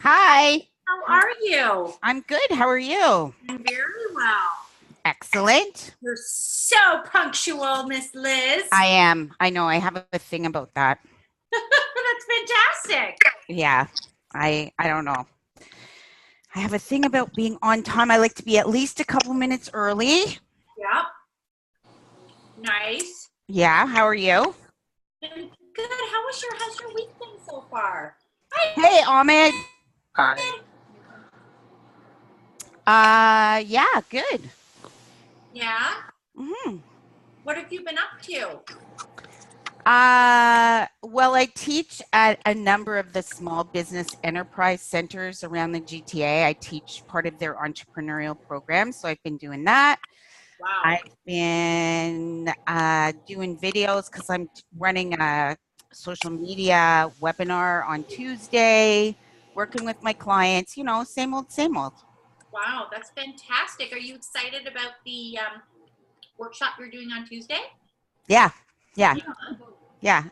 Hi, How are you? I'm good. How are you? I'm very well. Excellent. You're so punctual, Miss Liz. I am. I know. I have a thing about that. That's fantastic. Yeah. I don't know. I have a thing about being on time. I like to be at least a couple minutes early. Yep. Nice. Yeah. How are you? And good. How's your week been so far? Hey, Ahmed. Hi. Yeah, good. Yeah. Hmm. What have you been up to? Well, I teach at a number of the small business enterprise centers around the GTA. I teach part of their entrepreneurial program, so I've been doing that. Wow. I've been doing videos because I'm running a social media webinar on Tuesday, working with my clients, same old, same old. Wow, that's fantastic. Are you excited about the workshop you're doing on Tuesday? Yeah,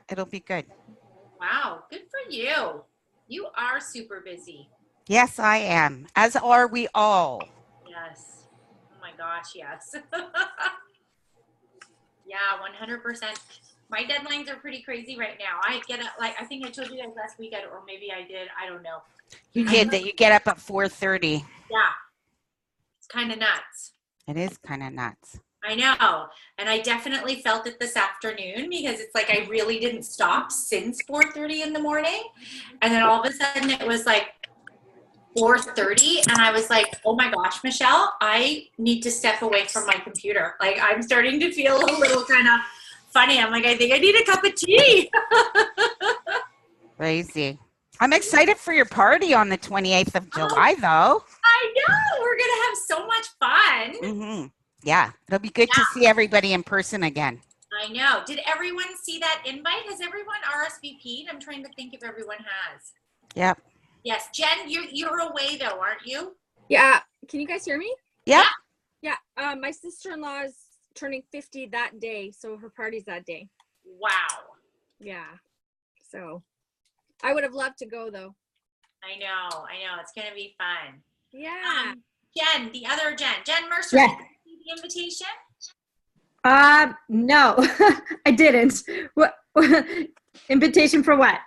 it'll be good. Wow, good for you. You are super busy. Yes, I am, as are we all. Yes. Oh my gosh, yes. Yeah, 100%. My deadlines are pretty crazy right now. I get up, like, I think I told you guys last week, or maybe I did, I don't know. You did that. You get up at 4:30. Yeah, it's kind of nuts. It is kind of nuts. I know. And I definitely felt it this afternoon because it's like I really didn't stop since 4:30 in the morning. And then all of a sudden it was like 4:30 and I was like, oh my gosh, Michelle, I need to step away from my computer. Like I'm starting to feel a little kind of funny. I'm like, I think I need a cup of tea. Crazy. I'm excited for your party on the 28th of July, though. I know. We're going to have so much fun. Mm-hmm. Yeah. It'll be good to see everybody in person again. I know. Did everyone see that invite? Has everyone RSVP'd? I'm trying to think if everyone has. Yep. Yes. Jen, you're away though, aren't you? Yeah. Can you guys hear me? Yep. Yeah. My sister-in-law is turning 50 that day, so her party's that day. Wow. Yeah. So I would have loved to go though. I know. It's going to be fun. Yeah. Jen, the other Jen Mercer, Yeah. did you see the invitation? No, I didn't. What invitation for what?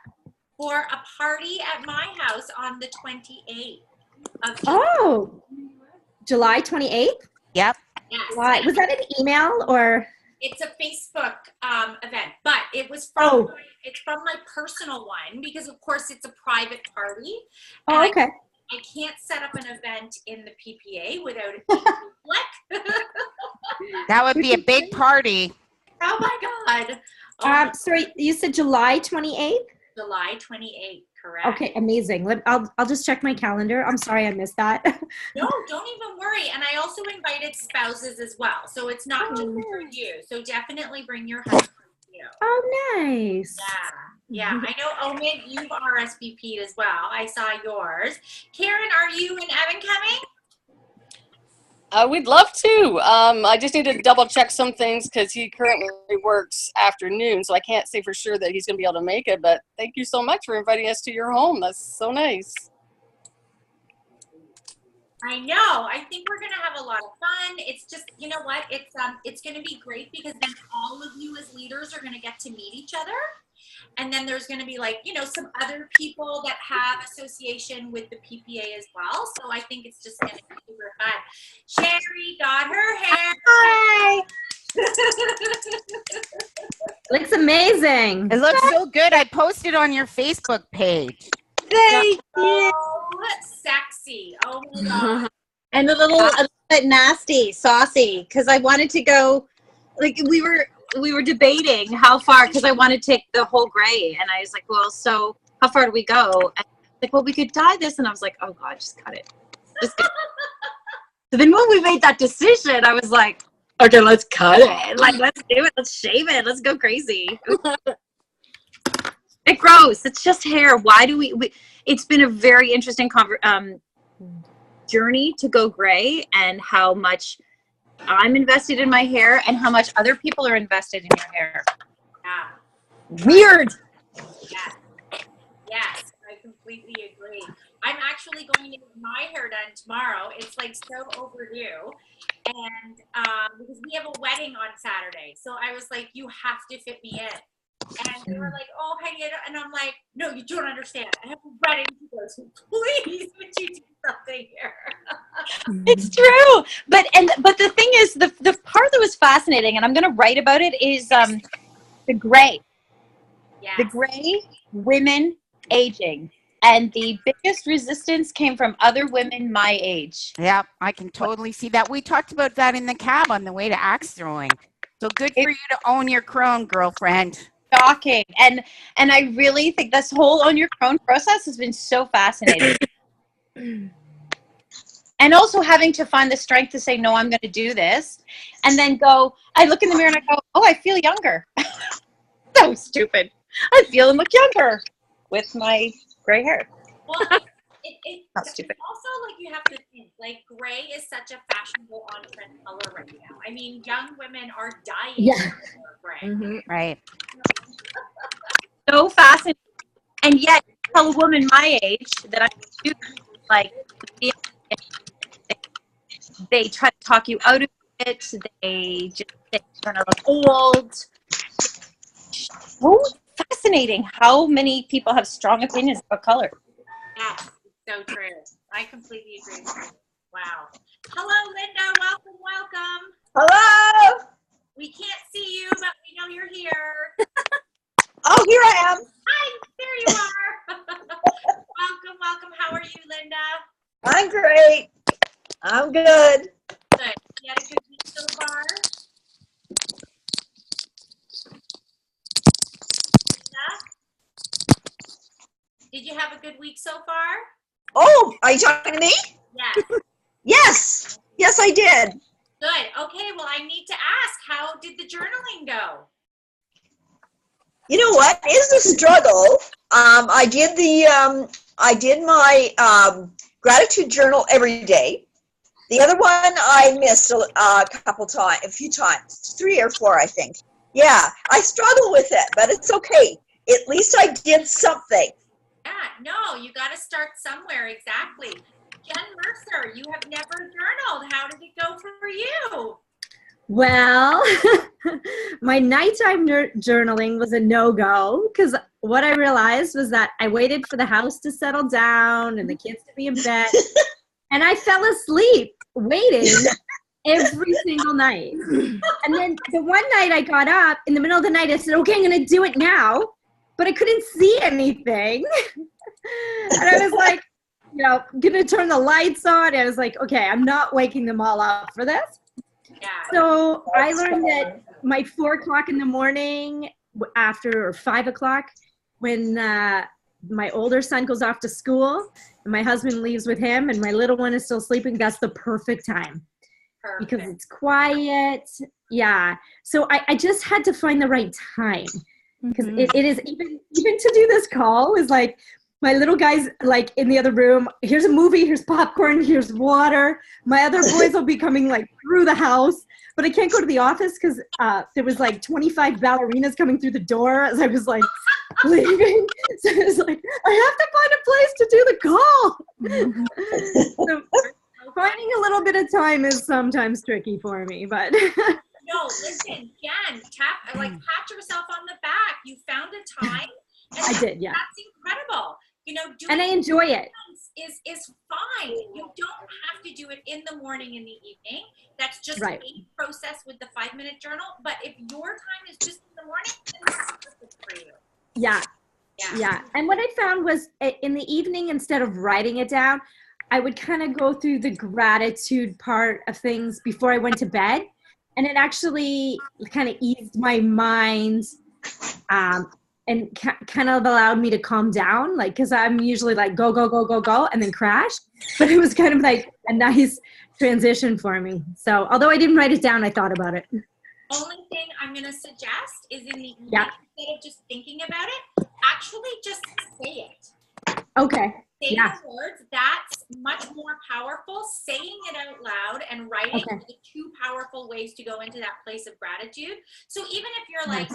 For a party at my house on the 28th of July. Oh, July 28th? Yep. Yes. Why? Was that an email or? It's a Facebook event, but it was from it's from my personal one because of course it's a private party. Oh, okay. I can't set up an event in the PPA without it being public. That would be a big party. Oh my God. Sorry, you said July 28th? July 28th, correct. Okay, amazing. I'll just check my calendar. I'm sorry I missed that. No, don't even worry. And I also invited spouses as well. So it's not just for you. So definitely bring your husband with you. Oh, nice. Yeah. I know, Omid, you've RSVP'd as well. I saw yours. Karen, are you and Evan coming? We'd love to. I just need to double check some things because he currently works afternoon, so I can't say for sure that he's going to be able to make it. But thank you so much for inviting us to your home. That's so nice. I know. I think we're going to have a lot of fun. It's just, you know what? It's going to be great because then all of you as leaders are going to get to meet each other. And then there's going to be some other people that have association with the PPA as well. So I think it's just going to be super fun. Sherry got her hair. Hi. Looks amazing. It looks so good. I posted on your Facebook page. Thank you. Sexy. Oh my God. And a little bit nasty, saucy, because I wanted to go, like we were debating how far, because I wanted to take the whole gray, and I was like, well, so how far do we go? And like, well, we could dye this, and I was like, oh God, just cut it. Just cut it. So then when we made that decision, I was like, okay, let's cut it. Like, let's do it. Let's shave it. Let's go crazy. It's gross. It's just hair. Why do we it's been a very interesting journey to go gray, and how much I'm invested in my hair and how much other people are invested in your hair. Yeah. Weird. Yes, I completely agree. I'm actually actually going to get my hair done tomorrow. It's like so overdue. And because we have a wedding on Saturday. So I was like, you have to fit me in. And they were like, oh, Heidi, and I'm like, no, you don't understand. I have a wedding to go to. Please, would you do something here? It's true. But the thing is, the part that was fascinating, and I'm going to write about it, is the gray. Yes. The gray women aging. And the biggest resistance came from other women my age. Yeah, I can totally see that. We talked about that in the cab on the way to axe throwing. So good for you to own your crone, girlfriend. Shocking. And I really think this whole own your crone process has been so fascinating. And also having to find the strength to say, no, I'm going to do this. And then I look in the mirror and I go, oh, I feel younger. So stupid. I feel and look younger with my gray hair. Well, Not stupid. it's also like you have to think, like gray is such a fashionable on-trend color right now. I mean, young women are dying Yeah. for gray. Mhm. Right. So fascinating. And yet, tell a woman my age that I do, like, they try to talk you out of it. They just say you're going to look old. So fascinating how many people have strong opinions about color. Yes, it's so true. I completely agree with you. Wow. Hello, Linda. Welcome, welcome. Hello. We can't see you, but we know you're here. Oh, here I am. Hi, there you are. Welcome, welcome. How are you, Linda? I'm great. I'm good. Good. You had a good week so far? Linda? Did you have a good week so far? Oh, are you talking to me? Yes. Yes. Yes, I did. Good. Okay, well, I need to ask, how did the journaling go? You know what? It's a struggle. I did my gratitude journal every day. The other one I missed a few times, 3 or 4, I think. Yeah, I struggle with it, but it's okay. At least I did something. Yeah, no, you got to start somewhere. Exactly. Jen Mercer, you have never journaled. How did it go for you? Well, my nighttime journaling was a no-go because what I realized was that I waited for the house to settle down and the kids to be in bed, and I fell asleep waiting every single night. And then the one night I got up in the middle of the night, I said, okay, I'm going to do it now, but I couldn't see anything. And I was like, gonna turn the lights on. And I was like, okay, I'm not waking them all up for this. Yeah. So I learned that my 4 o'clock in the morning or 5 o'clock when my older son goes off to school and my husband leaves with him and my little one is still sleeping, that's the perfect time. Perfect. Because it's quiet. Yeah. So I just had to find the right time. Because it is even to do this call is like my little guy's like in the other room. Here's a movie. Here's popcorn. Here's water. My other boys will be coming like through the house, but I can't go to the office because there was like 25 ballerinas coming through the door as I was like leaving. So I was like, I have to find a place to do the call. So finding a little bit of time is sometimes tricky for me, but. No, listen, Jen, pat yourself on the back. You found a time. And I did, yeah. That's incredible. And I enjoy it. Is fine. You don't have to do it in the morning, in the evening. That's just right. a process with the 5-minute journal. But if your time is just in the morning, then it's perfect for you. Yeah. And what I found was in the evening, instead of writing it down, I would kind of go through the gratitude part of things before I went to bed. And it actually kind of eased my mind and kind of allowed me to calm down. Like, because I'm usually like, go, and then crash. But it was kind of like a nice transition for me. So although I didn't write it down, I thought about it. Only thing I'm going to suggest is in the evening, Yeah. instead of just thinking about it, actually just say it. Okay. Say Yeah. the words. That's much more powerful. Saying it out loud and writing are the 2 powerful ways to go into that place of gratitude. So even if you're like,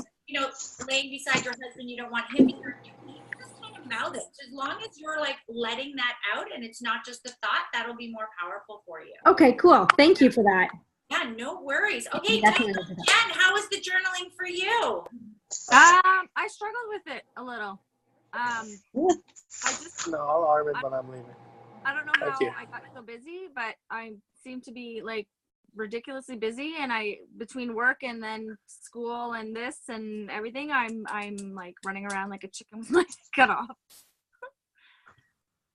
laying beside your husband, you don't want him to hear you, just kind of mouth it. As long as you're like letting that out and it's not just a thought, that'll be more powerful for you. Okay, cool. Thank you for that. Yeah, no worries. Okay, Definitely. Jen, how was the journaling for you? I struggled with it a little. I just No, I'll arm it when I'm leaving. I don't know Thank how you. I got so busy, but I seem to be like ridiculously busy, and between work and then school and this and everything, I'm like running around like a chicken with my head cut off.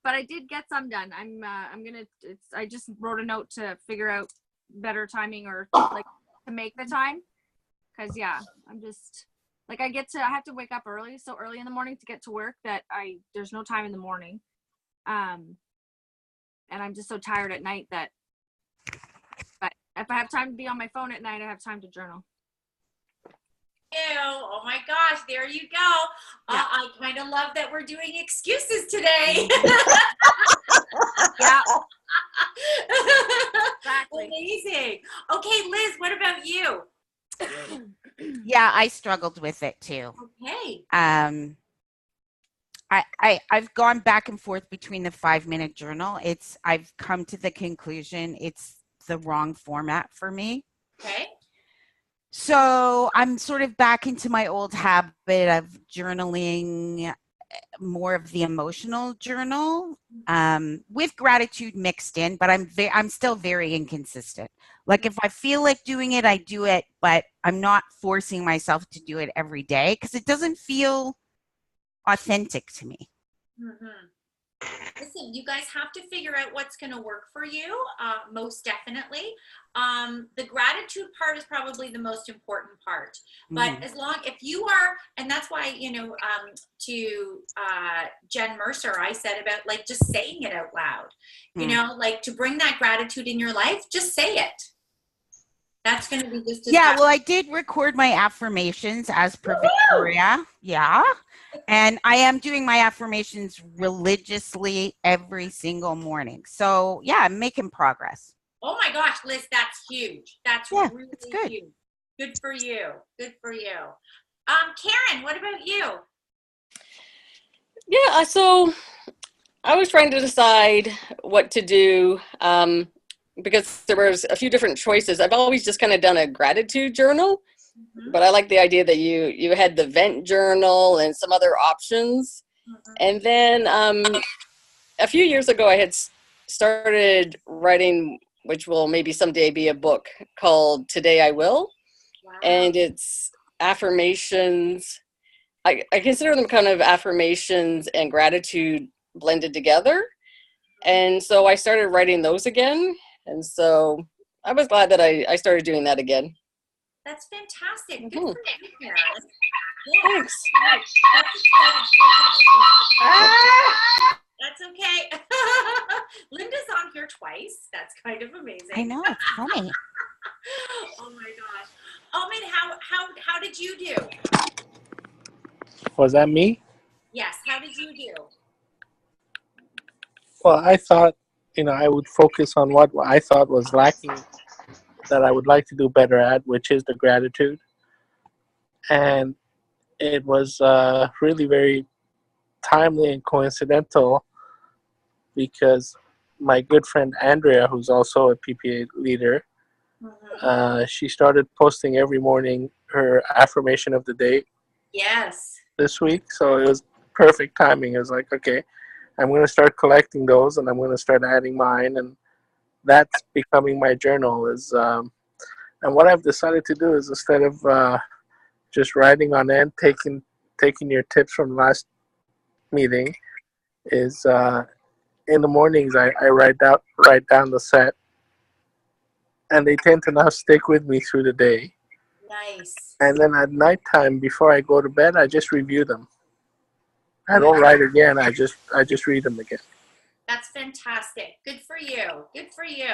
But I did get some done. I just wrote a note to figure out better timing, or like to make the time, because I'm just like I have to wake up so early in the morning to get to work that there's no time in the morning, and I'm just so tired at night that. But if I have time to be on my phone at night, I have time to journal. Ew, oh my gosh, there you go. I kind of love that we're doing excuses today. Yeah. Exactly. Amazing. Okay, Liz, what about you? Yeah, I struggled with it too. Okay. I've gone back and forth between the 5-minute journal. I've come to the conclusion it's the wrong format for me. Okay. So I'm sort of back into my old habit of journaling, more of the emotional journal, with gratitude mixed in, but I'm still very inconsistent. Like if I feel like doing it, I do it, but I'm not forcing myself to do it every day because it doesn't feel authentic to me. Mm-hmm. Listen, you guys have to figure out what's going to work for you, most definitely. The gratitude part is probably the most important part. But if you are, and that's why, to Jen Mercer, I said about like just saying it out loud, like to bring that gratitude in your life, just say it. That's going to be just as well, I did record my affirmations as per Victoria. Yeah. And I am doing my affirmations religiously every single morning. So yeah, I'm making progress. Oh my gosh, Liz, that's huge. That's really good. huge. Good for you. Good for you. Karen, what about you? Yeah, so I was trying to decide what to do because there was a few different choices. I've always just kind of done a gratitude journal, but I like the idea that you had the vent journal and some other options. And then a few years ago, I had started writing, which will maybe someday be a book, called Today I Will. Wow. And it's affirmations. I consider them kind of affirmations and gratitude blended together. And so I started writing those again. And so I was glad that I started doing that again. That's fantastic. Good for you, Karen. Thanks. That's okay. Linda's on here twice. That's kind of amazing. I know, it's funny. Oh my gosh. Omen, how did you do? Was that me? Yes, how did you do? Well, I thought, I would focus on what I thought was lacking that I would like to do better at, which is the gratitude. And it was really very timely and coincidental because my good friend Andrea, who's also a PPA leader, she started posting every morning her affirmation of the day. Yes. This week. So it was perfect timing. It was like, okay, I'm going to start collecting those and I'm going to start adding mine. And that's becoming my journal. And what I've decided to do is instead of just writing on end, taking your tips from last meeting, is in the mornings I write down the set, and they tend to now stick with me through the day. Nice. And then at nighttime, before I go to bed, I just review them. I don't write again. I just read them again. That's fantastic. Good for you. Good for you.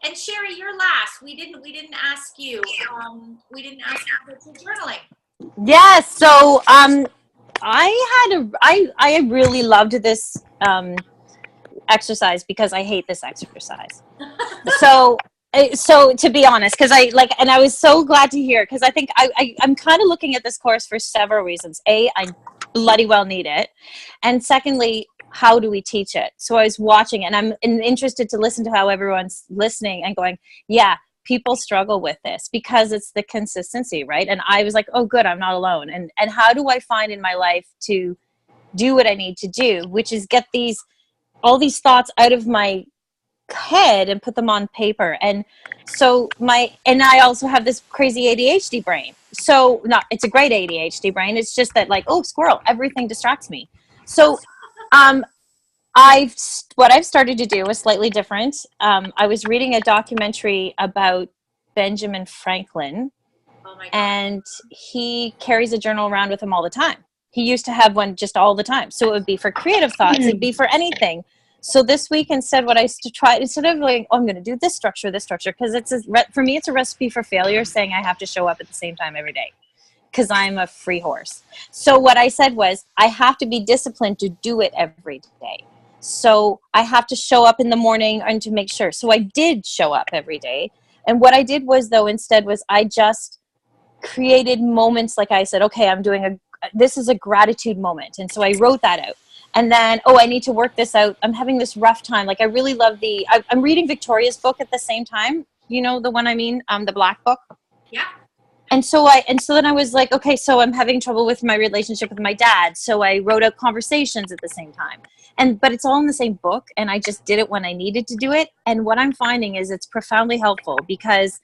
And Sherry, you're last. We didn't ask you. We didn't ask you about your journaling. Yes. So I really loved this exercise because I hate this exercise. So to be honest, because and I was so glad to hear, because I think I'm kind of looking at this course for several reasons. A, bloody well need it. And secondly, how do we teach it? So I was watching, and I'm interested to listen to how everyone's listening and going, yeah, people struggle with this because it's the consistency, right? And I was like, oh, good, I'm not alone. And how do I find in my life to do what I need to do, which is get all these thoughts out of my head and put them on paper. And so I also have this crazy ADHD brain. So it's a great ADHD brain. It's just that, like, oh, squirrel, everything distracts me. So what I've started to do is slightly different. I was reading a documentary about Benjamin Franklin, Oh my God. and he carries a journal around with him all the time. He used to have one just all the time. So it would be for creative thoughts. It'd be for anything. So this week, instead of like, oh, I'm going to do this structure, because for me, it's a recipe for failure, saying I have to show up at the same time every day because I'm a free horse. So what I said was, I have to be disciplined to do it every day. So I have to show up in the morning and to make sure. So I did show up every day. And what I did was, though, instead was I just created moments. Like I said, okay, this is a gratitude moment. And so I wrote that out. And then, I need to work this out. I'm having this rough time. Like, I really love I'm reading Victoria's book at the same time. You know, the one I mean, the black book. Yeah. And so then I was like, okay, so I'm having trouble with my relationship with my dad. So I wrote out conversations at the same time. But it's all in the same book. And I just did it when I needed to do it. And what I'm finding is it's profoundly helpful because,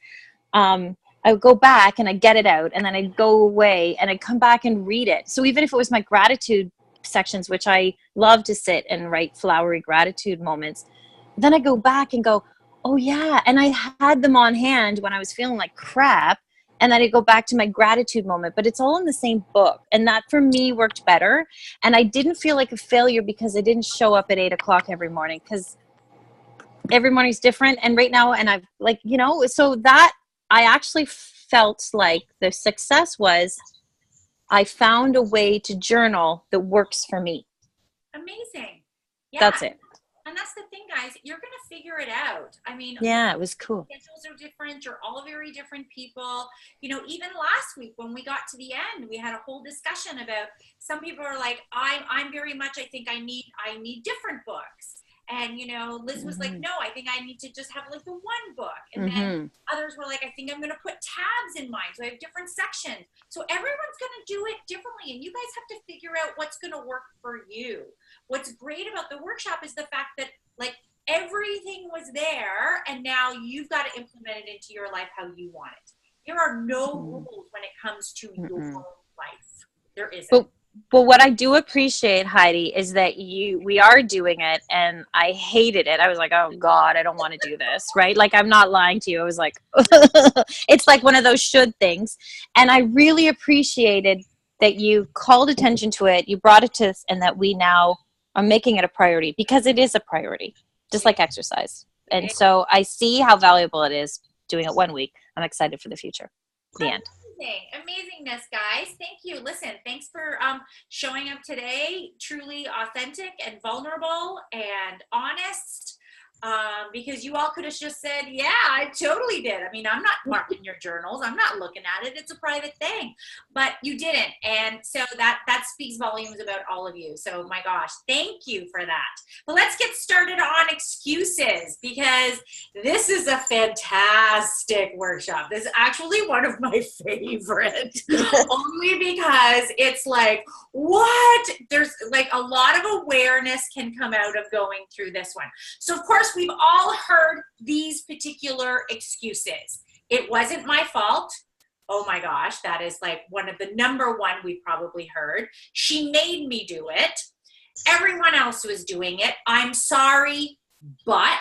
I would go back and I get it out, and then I'd go away and I'd come back and read it. So even if it was my gratitude sections, which I love to sit and write flowery gratitude moments, then I go back and go, oh yeah. And I had them on hand when I was feeling like crap. And then I go back to my gratitude moment, but it's all in the same book. And that for me worked better. And I didn't feel like a failure because I didn't show up at 8:00 every morning, because every morning's different. And right now, and I've like, so that I actually felt like the success was I found a way to journal that works for me. Amazing. Yeah. That's it. And that's the thing, guys. You're going to figure it out. I mean, yeah, it was cool. Schedules are different. You're all very different people. Even last week when we got to the end, we had a whole discussion about, some people are like, I'm very much, I think I need different books. And, Liz was like, no, I think I need to just have like the one book. And then others were like, I think I'm going to put tabs in mine. So I have different sections. So everyone's going to do it differently. And you guys have to figure out what's going to work for you. What's great about the workshop is the fact that, like, everything was there. And now you've got to implement it into your life how you want it. There are no rules when it comes to your life. There isn't. But what I do appreciate, Heidi, is that we are doing it, and I hated it. I was like, oh God, I don't want to do this, right? Like, I'm not lying to you. I was like, it's like one of those should things. And I really appreciated that you called attention to it, you brought it to us, and that we now are making it a priority, because it is a priority, just like exercise. And so I see how valuable it is doing it one week. I'm excited for the future. The end. Amazingness, guys. Thank you. Listen, thanks for showing up today. Truly authentic and vulnerable and honest. Because you all could have just said, yeah, I totally did. I mean, I'm not marking your journals. I'm not looking at it. It's a private thing. But you didn't. And so that speaks volumes about all of you. So my gosh, thank you for that. But let's get started on excuses, because this is a fantastic workshop. This is actually one of my favorite, only because it's like, what? There's like a lot of awareness can come out of going through this one. So of course, we've all heard these particular excuses. It wasn't my fault. Oh my gosh, that is like one of the number one we've probably heard. She made me do it. Everyone else was doing it. I'm sorry, but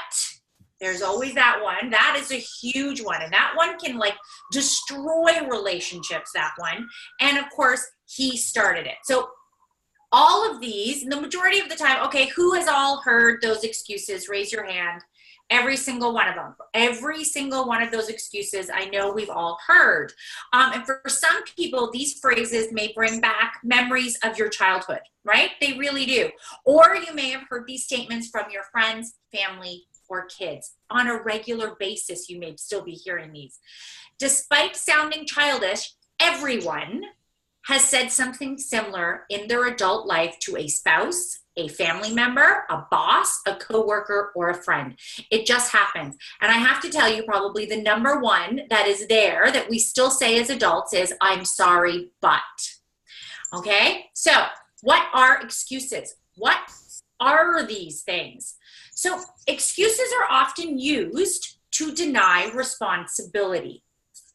there's always that one. That is a huge one. And that one can like destroy relationships, that one. And of course, he started it. So all of these, the majority of the time, okay, who has all heard those excuses? Raise your hand. Every single one of them. Every single one of those excuses, I know we've all heard. And for some people, these phrases may bring back memories of your childhood, right? They really do. Or you may have heard these statements from your friends, family, or kids. On a regular basis, you may still be hearing these. Despite sounding childish, everyone has said something similar in their adult life to a spouse, a family member, a boss, a coworker, or a friend. It just happens. And I have to tell you, probably the number one that is there that we still say as adults is, I'm sorry, but. Okay? So what are excuses? What are these things? So excuses are often used to deny responsibility.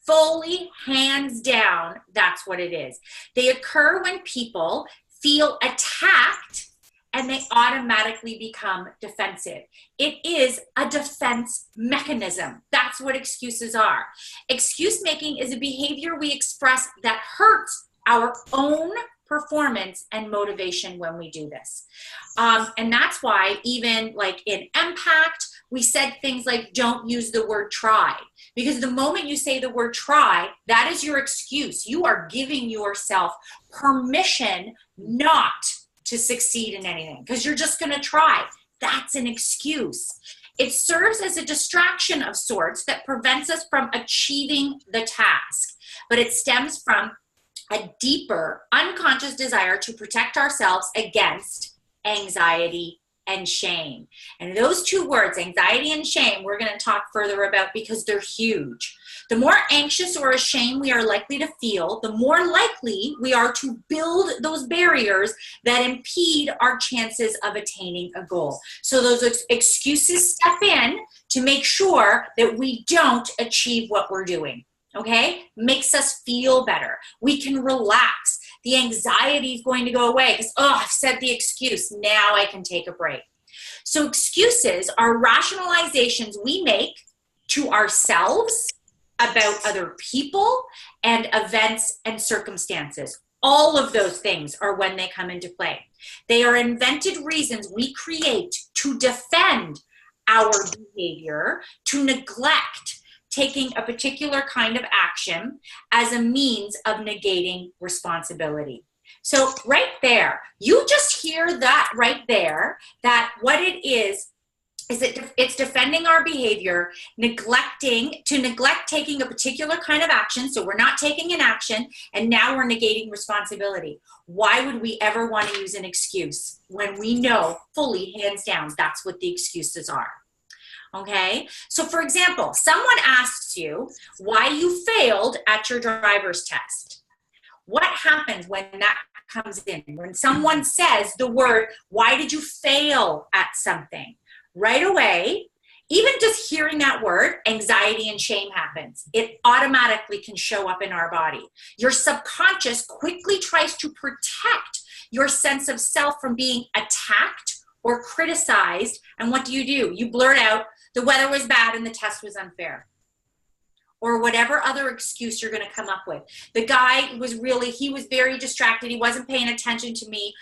Fully, hands down, that's what it is. They occur when people feel attacked and they automatically become defensive. It is a defense mechanism. That's what excuses are. Excuse making is a behavior we express that hurts our own performance and motivation when we do this. And that's why even like in Impact, we said things like, don't use the word try. Because the moment you say the word try, that is your excuse. You are giving yourself permission not to succeed in anything because you're just going to try. That's an excuse. It serves as a distraction of sorts that prevents us from achieving the task, but it stems from a deeper unconscious desire to protect ourselves against anxiety and shame. And those two words, anxiety and shame, we're going to talk further about because they're huge. The more anxious or ashamed we are likely to feel, the more likely we are to build those barriers that impede our chances of attaining a goal. So those excuses step in to make sure that we don't achieve what we're doing. Okay? Makes us feel better. We can relax. The anxiety is going to go away because, oh, I've said the excuse. Now I can take a break. So excuses are rationalizations we make to ourselves about other people and events and circumstances. All of those things are when they come into play. They are invented reasons we create to defend our behavior, to neglect taking a particular kind of action as a means of negating responsibility. So right there, you just hear that right there, that what it is it's defending our behavior, neglect taking a particular kind of action. So we're not taking an action and now we're negating responsibility. Why would we ever want to use an excuse when we know fully, hands down, that's what the excuses are? Okay, so for example, someone asks you why you failed at your driver's test. What happens when that comes in? When someone says the word, why did you fail at something? Right away, even just hearing that word, anxiety and shame happens. It automatically can show up in our body. Your subconscious quickly tries to protect your sense of self from being attacked or criticized. And what do? You blurt out, the weather was bad and the test was unfair. Or whatever other excuse you're going to come up with. The guy was he was very distracted. He wasn't paying attention to me.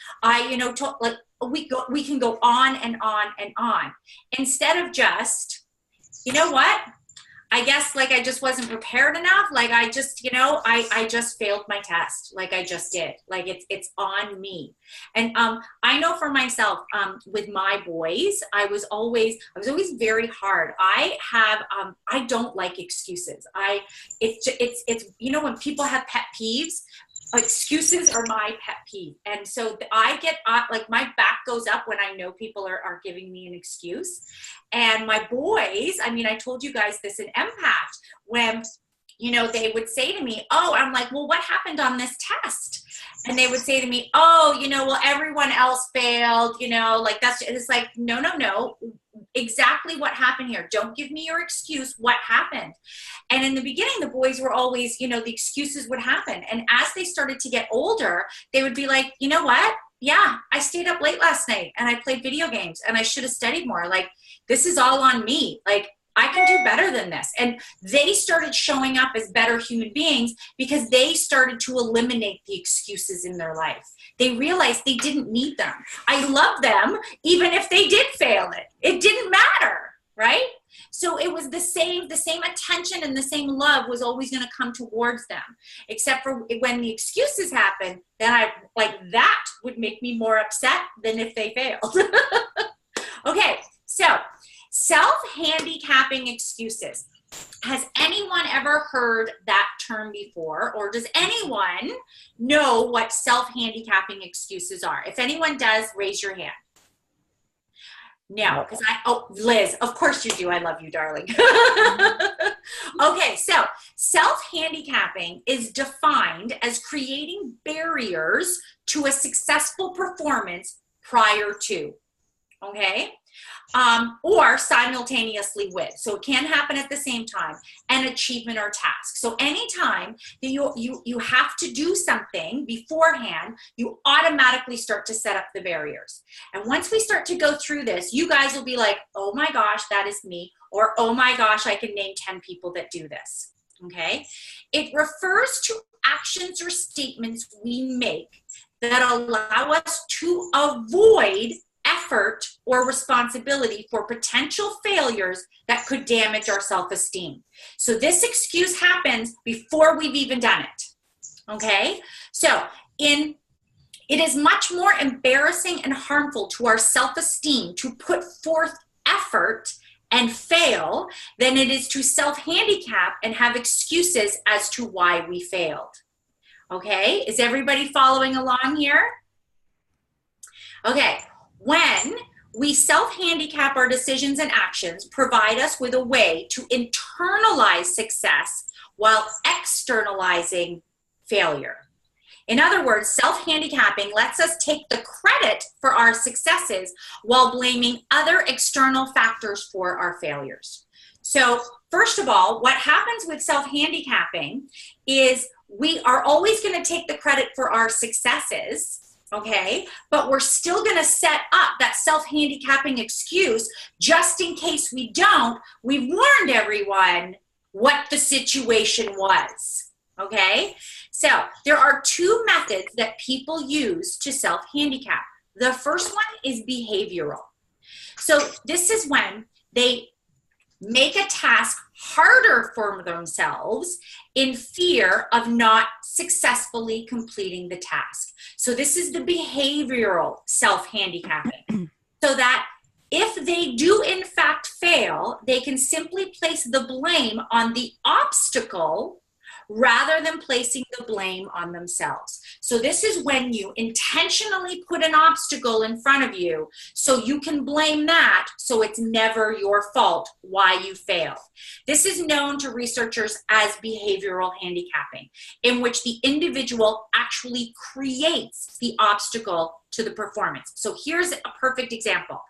We can go on and on and on. Instead of just, you know what? I guess like I just wasn't prepared enough. Like I just, I just failed my test. Like I just did. Like it's on me. And I know for myself, with my boys, I was always very hard. I don't like excuses. It's when people have pet peeves, excuses are my pet peeve. And so I get like my back goes up when I know people are giving me an excuse. And my boys, I told you guys this in Impact, when, they would say to me, oh, I'm like, well, what happened on this test? And they would say to me, oh, well, everyone else failed, like it's like, no. Exactly what happened here. Don't give me your excuse. What happened? And in the beginning, the boys were always, the excuses would happen. And as they started to get older, they would be like, you know what? Yeah, I stayed up late last night and I played video games and I should have studied more. Like, this is all on me. Like, I can do better than this. And they started showing up as better human beings because they started to eliminate the excuses in their life. They realized they didn't need them. I love them even if they did fail it. It didn't matter, right? So it was the same attention and the same love was always going to come towards them. Except for when the excuses happen, then that would make me more upset than if they failed. Okay, so self-handicapping excuses. Has anyone ever heard that term before? Or does anyone know what self-handicapping excuses are? If anyone does, raise your hand. No, because Liz, of course you do. I love you, darling. Okay, so self-handicapping is defined as creating barriers to a successful performance prior to, okay? Or simultaneously with. So it can happen at the same time, an achievement or task. So anytime that you have to do something beforehand, you automatically start to set up the barriers. And once we start to go through this, you guys will be like, oh my gosh, that is me. Or, oh my gosh, I can name 10 people that do this. Okay? It refers to actions or statements we make that allow us to avoid effort or responsibility for potential failures that could damage our self-esteem. So this excuse happens before we've even done it. Okay? So it is much more embarrassing and harmful to our self-esteem to put forth effort and fail than it is to self-handicap and have excuses as to why we failed. Okay? Is everybody following along here? Okay. When we self-handicap, our decisions and actions provide us with a way to internalize success while externalizing failure. In other words, self-handicapping lets us take the credit for our successes while blaming other external factors for our failures. So first of all, what happens with self-handicapping is we are always going to take the credit for our successes, okay? But we're still going to set up that self-handicapping excuse just in case we don't. We've warned everyone what the situation was, okay? So there are two methods that people use to self-handicap. The first one is behavioral. So this is when they make a task harder for themselves in fear of not successfully completing the task. So this is the behavioral self-handicapping. So that if they do in fact fail, they can simply place the blame on the obstacle rather than placing the blame on themselves. So this is when you intentionally put an obstacle in front of you so you can blame that, so it's never your fault why you failed. This is known to researchers as behavioral handicapping, in which the individual actually creates the obstacle to the performance. So here's a perfect example.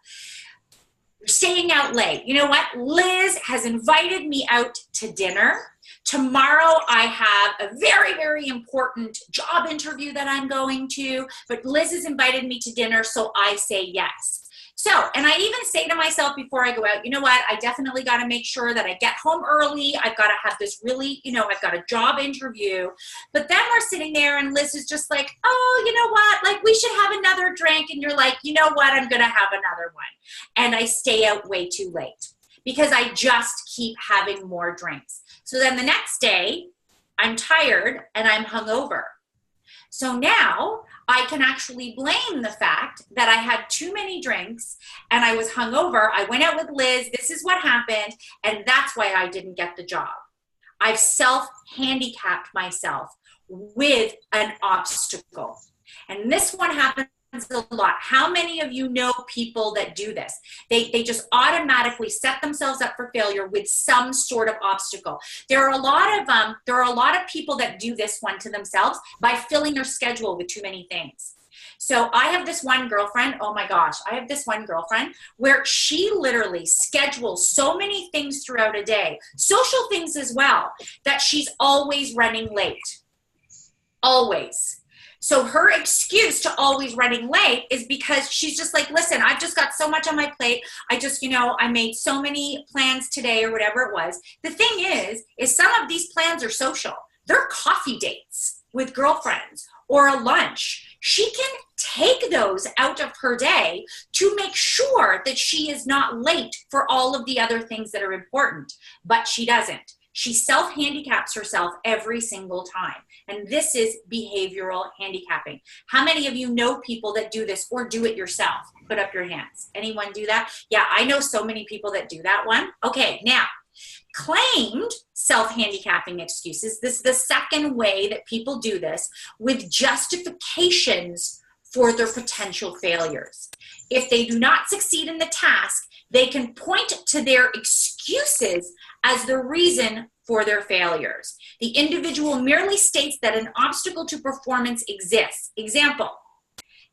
You're staying out late. You know what? Liz has invited me out to dinner. Tomorrow I have a very, very important job interview that I'm going to, but Liz has invited me to dinner, so I say yes. So, and I even say to myself before I go out, you know what, I definitely got to make sure that I get home early. I've got to have this really, I've got a job interview. But then we're sitting there and Liz is just like, oh, you know what, like we should have another drink. And you're like, you know what, I'm going to have another one. And I stay out way too late because I just keep having more drinks. So then the next day, I'm tired and I'm hungover. So now I can actually blame the fact that I had too many drinks and I was hungover. I went out with Liz. This is what happened. And that's why I didn't get the job. I've self-handicapped myself with an obstacle. And this one happens a lot. How many of you know people that do this? They just automatically set themselves up for failure with some sort of obstacle. There are a lot of people that do this one to themselves by filling their schedule with too many things. So I have this one girlfriend, oh my gosh, I have this one girlfriend where she literally schedules so many things throughout a day, social things as well, that she's always running late. Always. So her excuse to always running late is because she's just like, listen, I've just got so much on my plate. I just, I made so many plans today or whatever it was. The thing is some of these plans are social. They're coffee dates with girlfriends or a lunch. She can take those out of her day to make sure that she is not late for all of the other things that are important, but she doesn't. She self-handicaps herself every single time. And this is behavioral handicapping. How many of you know people that do this or do it yourself? Put up your hands. Anyone do that? Yeah, I know so many people that do that one. Okay, now, Claimed self-handicapping excuses. This is the second way that people do this, with justifications for their potential failures. If they do not succeed in the task, they can point to their excuses as the reason for their failures. The individual merely states that an obstacle to performance exists. Example,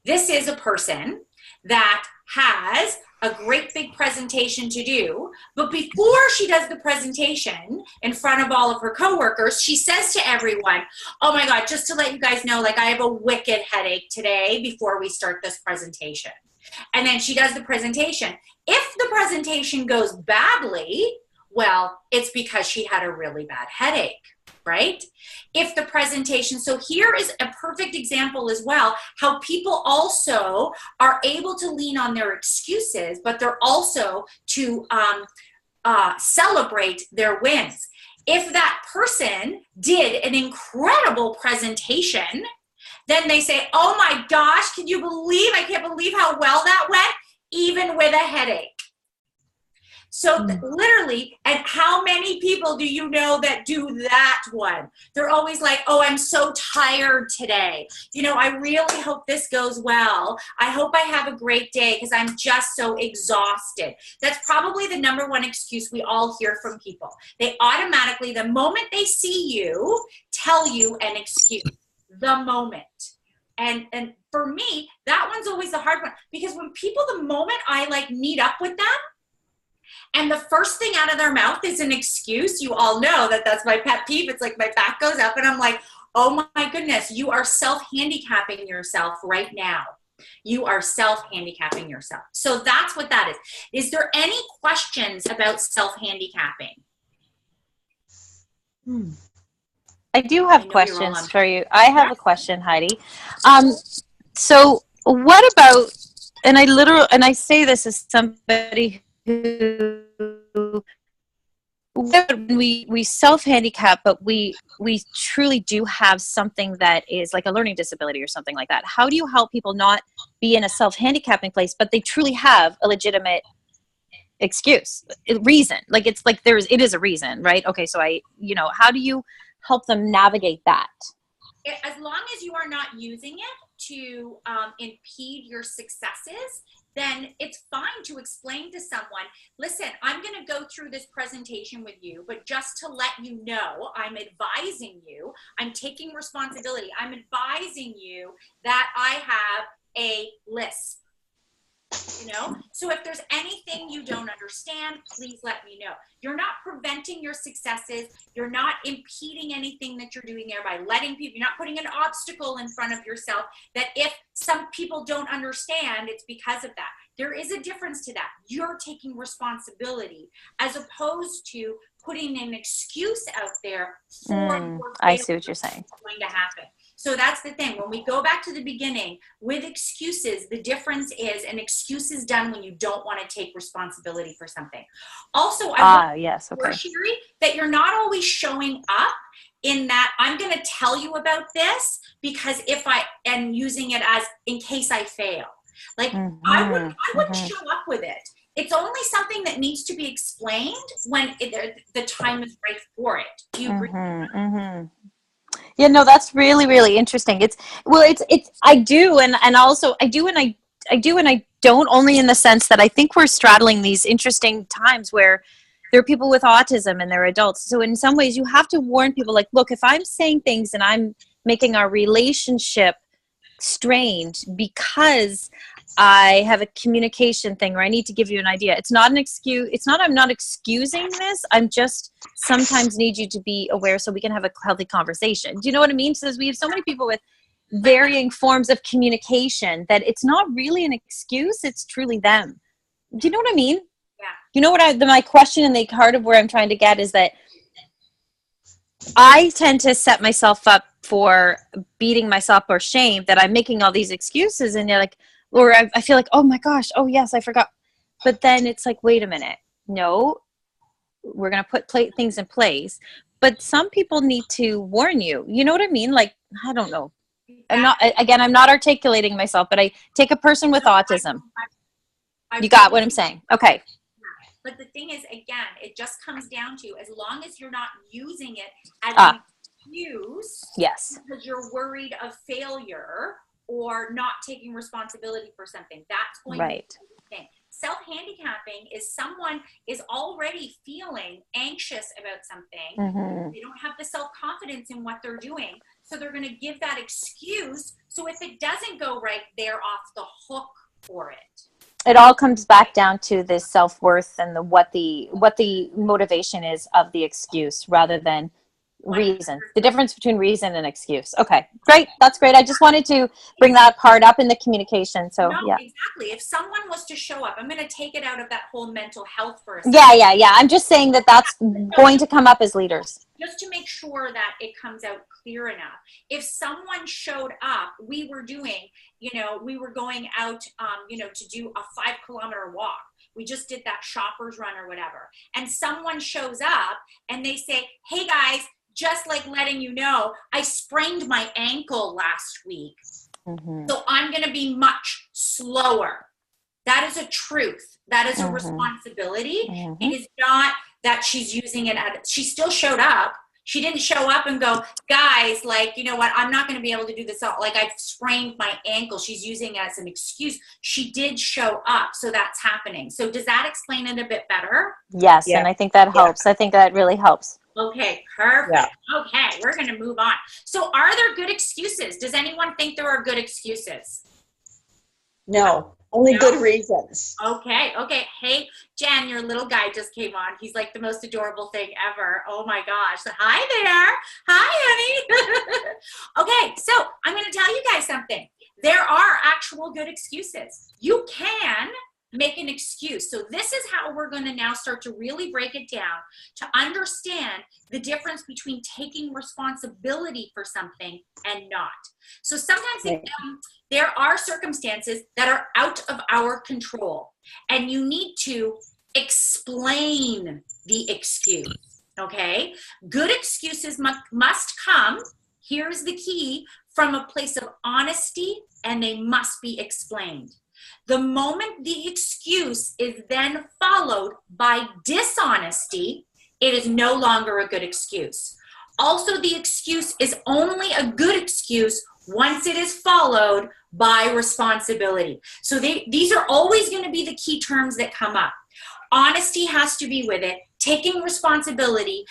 this is a person that has a great big presentation to do, but before she does the presentation in front of all of her coworkers, she says to everyone, oh my God, just to let you guys know, like I have a wicked headache today before we start this presentation. And then she does the presentation. If the presentation goes badly, well, it's because she had a really bad headache, right? If the presentation, so here is a perfect example as well, how people also are able to lean on their excuses, but they're also to celebrate their wins. If that person did an incredible presentation, then they say, oh my gosh, I can't believe how well that went, even with a headache. So literally, and how many people do you know that do that one? They're always like, oh, I'm so tired today. You know, I really hope this goes well. I hope I have a great day because I'm just so exhausted. That's probably the number one excuse we all hear from people. They automatically, the moment they see you, tell you an excuse. The moment. And for me, that one's always the hard one, because when people, the moment I like meet up with them and the first thing out of their mouth is an excuse, you all know that that's my pet peeve. It's like my back goes up and I'm like, oh my goodness, you are self-handicapping yourself right now. You are self-handicapping yourself. So that's what that is. Is there any questions about self-handicapping? I do have questions for you. I have a question, Heidi. So what about, and I say this as somebody who, when we self-handicap, but we truly do have something that is like a learning disability or something like that. How do you help people not be in a self-handicapping place, but they truly have a legitimate excuse, reason? Like, it's like it is a reason, right? Okay, so how do you help them navigate that? As long as you are not using it to impede your successes, then it's fine to explain to someone, listen, I'm going to go through this presentation with you, but just to let you know, I'm advising you, I'm taking responsibility. I'm advising you that I have a list. So if there's anything you don't understand, please let me know. You're not preventing your successes. You're not impeding anything that you're doing there by letting people, you're not putting an obstacle in front of yourself that if some people don't understand, it's because of that. There is a difference to that. You're taking responsibility as opposed to putting an excuse out there for I see what you're saying. what's going to happen. So that's the thing. When we go back to the beginning with excuses, the difference is an excuse is done when you don't want to take responsibility for something. Also, yes, okay. Sherry, that you're not always showing up in that I'm going to tell you about this because if I am using it as in case I fail. Like I wouldn't show up with it. It's only something that needs to be explained when the time is right for it. Do you agree? Yeah, no, that's really, really interesting. I do, and also I do, and I don't, only in the sense that I think we're straddling these interesting times where there are people with autism and they're adults. So in some ways you have to warn people, like, look, if I'm saying things and I'm making our relationship strained because I have a communication thing, or I need to give you an idea. It's not an excuse. It's not, I'm not excusing this. I'm just sometimes need you to be aware so we can have a healthy conversation. Do you know what I mean? So we have so many people with varying forms of communication that it's not really an excuse. It's truly them. Do you know what I mean? Yeah. You know what my question and the heart of where I'm trying to get is that I tend to set myself up for beating myself or shame that I'm making all these excuses, and they're like, or I feel like, oh my gosh, oh yes, I forgot. But then it's like, wait a minute. No, we're going to put things in place. But some people need to warn you. You know what I mean? Like, I don't know. I'm not articulating myself, but I take a person with autism. You got what I'm saying? Okay. But the thing is, again, it just comes down to, as long as you're not using it as an excuse, Yes. because you're worried of failure or not taking responsibility for something, that's going Right. to be the thing. Self-handicapping is someone is already feeling anxious about something. Mm-hmm. They don't have the self-confidence in what they're doing. So they're going to give that excuse. So if it doesn't go right, they're off the hook for it. It all comes back down to this self-worth and what the motivation is of the excuse rather than reason. The difference between reason and excuse. Okay, great. That's great. I just wanted to bring that part up in the communication. So No, yeah. exactly. If someone was to show up, I'm going to take it out of that whole mental health for a second. Yeah. I'm just saying that that's going to come up as leaders. Just to make sure that it comes out clear enough. If someone showed up, we were going out, to do a 5-kilometer walk. We just did that shopper's run or whatever. And someone shows up and they say, hey guys, just like letting you know, I sprained my ankle last week. Mm-hmm. So I'm going to be much slower. That is a truth. That is a responsibility. Mm-hmm. It is not that she's using it. She still showed up. She didn't show up and go, guys, like, you know what? I'm not going to be able to do this. Like, I've sprained my ankle. She's using it as an excuse. She did show up. So that's happening. So does that explain it a bit better? Yes. Yeah. And I think that helps. I think that really helps. Okay, perfect. Yeah. Okay, we're going to move on. So are there good excuses? Does anyone think there are good excuses? No, only good reasons. Okay. Hey, Jen, your little guy just came on. He's like the most adorable thing ever. Oh my gosh. So, hi there. Hi, honey. Okay, so I'm going to tell you guys something. There are actual good excuses. You can make an excuse. So this is how we're going to now start to really break it down to understand the difference between taking responsibility for something and not. So sometimes there are circumstances that are out of our control, and you need to explain the excuse, okay? Good excuses must come, here's the key, from a place of honesty, and they must be explained. The moment the excuse is then followed by dishonesty, it is no longer a good excuse. Also, the excuse is only a good excuse once it is followed by responsibility. So these are always going to be the key terms that come up. Honesty has to be with it. Taking responsibility,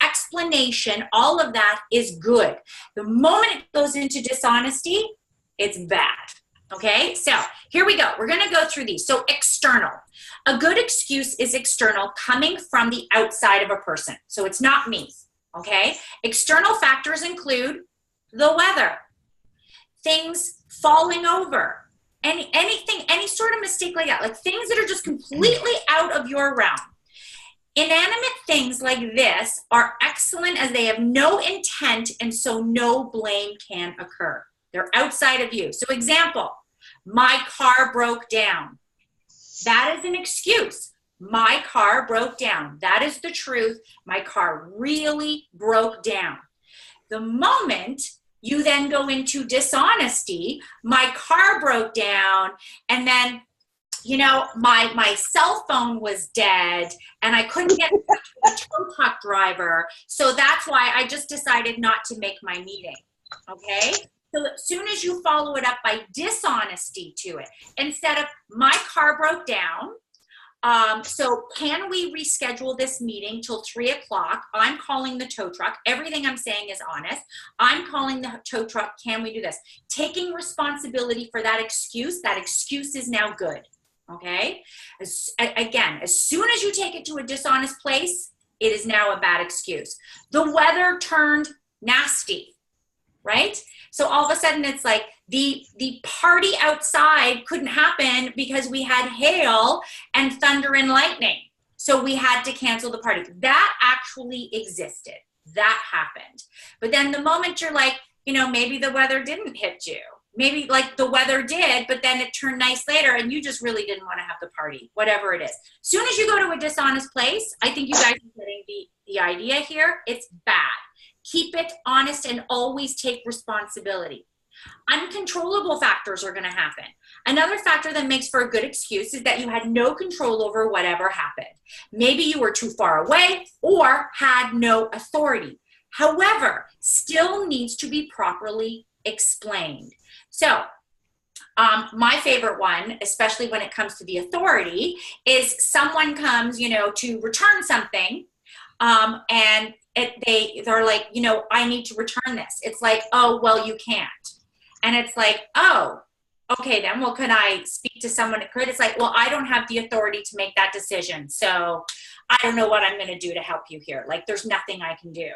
explanation, all of that is good. The moment it goes into dishonesty, it's bad. Okay, so here we go. We're going to go through these. So external. A good excuse is external, coming from the outside of a person. So it's not me. Okay, external factors include the weather, things falling over, anything, any sort of mistake like that, like things that are just completely out of your realm. Inanimate things like this are excellent as they have no intent, and so no blame can occur. They're outside of you. So example, my car broke down. That is an excuse. My car broke down. That is the truth. My car really broke down. The moment you then go into dishonesty, my car broke down, and then, you know, my cell phone was dead, and I couldn't get in touch with a tow truck driver, so that's why I just decided not to make my meeting, okay? So as soon as you follow it up by dishonesty to it, instead of my car broke down, so can we reschedule this meeting till 3 o'clock? I'm calling the tow truck. Everything I'm saying is honest. I'm calling the tow truck. Can we do this? Taking responsibility for that excuse is now good, okay? Again, as soon as you take it to a dishonest place, it is now a bad excuse. The weather turned nasty, right? So all of a sudden it's like the party outside couldn't happen because we had hail and thunder and lightning. So we had to cancel the party. That actually existed. That happened. But then the moment you're like, you know, maybe the weather didn't hit you. Maybe like the weather did, but then it turned nice later and you just really didn't want to have the party, whatever it is. As soon as you go to a dishonest place, I think you guys are getting the idea here. It's bad. Keep it honest and always take responsibility. Uncontrollable factors are going to happen. Another factor that makes for a good excuse is that you had no control over whatever happened. Maybe you were too far away or had no authority. However, still needs to be properly explained. So, my favorite one, especially when it comes to the authority, is someone comes, to return something, and they're like, I need to return this. It's like, oh, well, you can't. And it's like, oh, okay, then, well, can I speak to someone that could? It's like, well, I don't have the authority to make that decision. So I don't know what I'm going to do to help you here. Like, there's nothing I can do.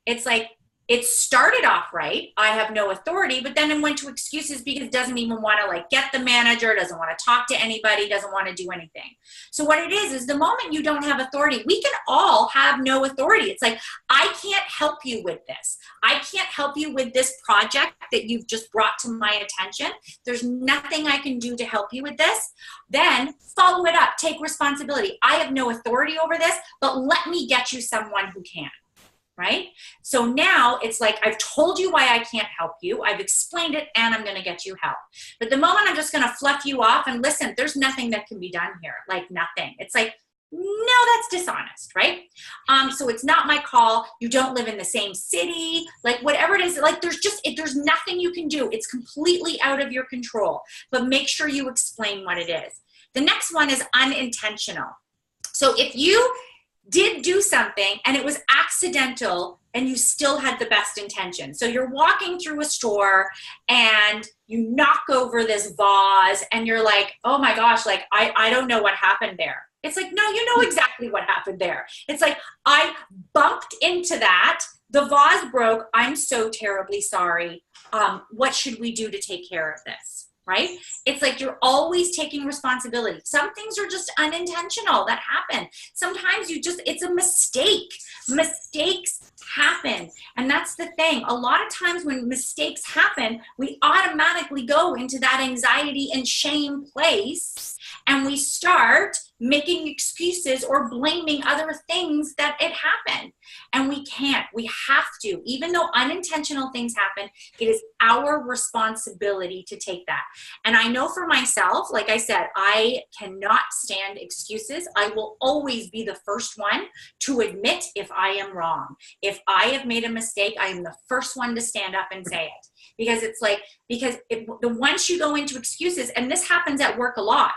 It's like, it started off right. I have no authority, but then it went to excuses because it doesn't even want to get the manager, doesn't want to talk to anybody, doesn't want to do anything. So what it is the moment you don't have authority, we can all have no authority. It's like, I can't help you with this. I can't help you with this project that you've just brought to my attention. There's nothing I can do to help you with this. Then follow it up, take responsibility. I have no authority over this, but let me get you someone who can. Right? So now it's like, I've told you why I can't help you. I've explained it and I'm going to get you help. But the moment I'm just going to fluff you off and listen, there's nothing that can be done here. Like nothing. It's like, no, that's dishonest, right? So it's not my call. You don't live in the same city, like whatever it is, like there's nothing you can do. It's completely out of your control, but make sure you explain what it is. The next one is unintentional. So if you did do something and it was accidental and you still had the best intention. So you're walking through a store and you knock over this vase and you're like, oh my gosh, like I don't know what happened there. It's like, no, you know exactly what happened there. It's like, I bumped into that. The vase broke. I'm so terribly sorry. What should we do to take care of this? Right? It's like you're always taking responsibility. Some things are just unintentional that happen. Sometimes it's a mistake. Mistakes happen. And that's the thing. A lot of times when mistakes happen, we automatically go into that anxiety and shame place and we start making excuses or blaming other things that it happened. And we can't. We have to. Even though unintentional things happen, it is our responsibility to take that. And I know for myself, like I said, I cannot stand excuses. I will always be the first one to admit if I am wrong. If I have made a mistake, I am the first one to stand up and say it. Because it's like, once you go into excuses, and this happens at work a lot,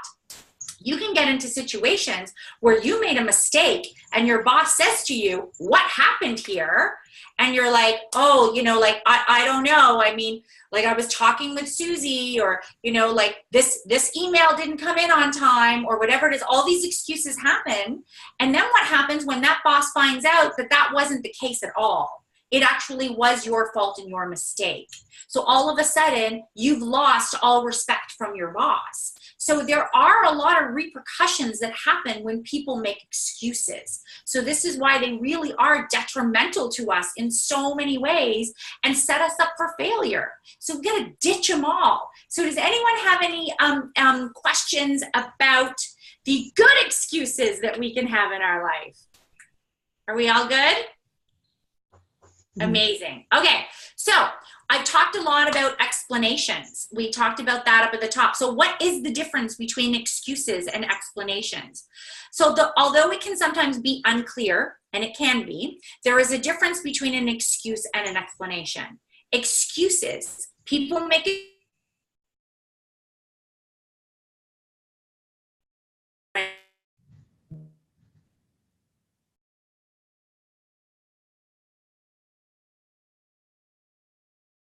you can get into situations where you made a mistake and your boss says to you, what happened here? And you're like, oh, I don't know. I mean, like I was talking with Susie or, like this email didn't come in on time or whatever it is. All these excuses happen. And then what happens when that boss finds out that wasn't the case at all? It actually was your fault and your mistake. So all of a sudden, you've lost all respect from your boss. So there are a lot of repercussions that happen when people make excuses. So this is why they really are detrimental to us in so many ways and set us up for failure. So we gotta ditch them all. So does anyone have any questions about the good excuses that we can have in our life? Are we all good? Amazing. Okay, so I've talked a lot about explanations. We talked about that up at the top. So what is the difference between excuses and explanations? So although it can sometimes be unclear, and it can be, there is a difference between an excuse and an explanation. Excuses, people make it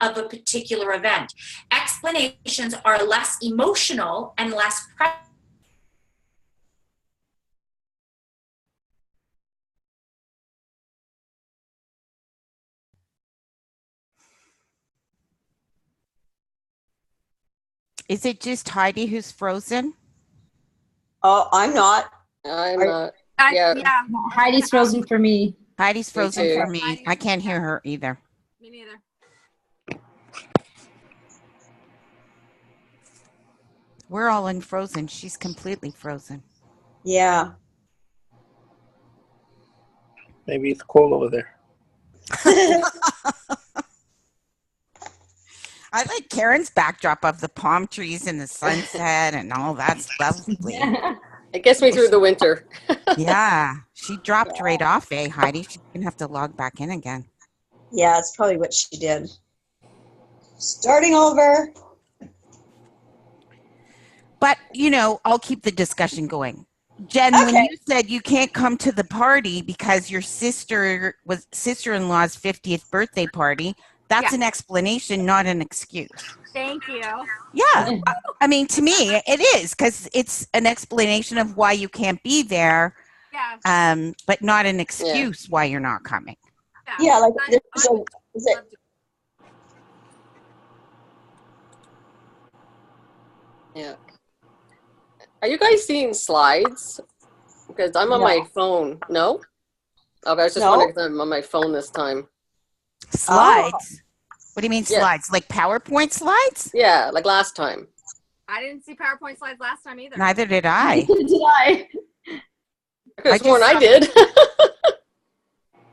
of a particular event. Explanations are less emotional and less Is it just Heidi who's frozen? Oh, I'm not. I'm Are- not. Yeah. Yeah, Heidi's frozen for me. Heidi's frozen too. for me. I can't hear her either. me neither. We're all unfrozen. She's completely frozen. Yeah. Maybe it's cold over there. I like Karen's backdrop of the palm trees and the sunset and all that's lovely. It gets me through the winter. Yeah, she dropped right off, Heidi? She's gonna have to log back in again. Yeah, it's probably what she did. Starting over. But, I'll keep the discussion going. Jen, when Okay. you said you can't come to the party because your sister-in-law's 50th birthday party, that's Yeah. an explanation, not an excuse. Thank you. Yeah. I mean, to me, it is because it's an explanation of why you can't be there, Yeah. but not an excuse why you're not coming. Yeah, like I- there's a, is it, love to- Yeah. Are you guys seeing slides? Because I'm on No. my phone. No? Okay, I was just No. wondering if I'm on my phone this time. Slides? What do you mean Yeah. slides? Like PowerPoint slides? Yeah, like last time. I didn't see PowerPoint slides last time either. Neither did I. Did I? I could I have sworn just I did.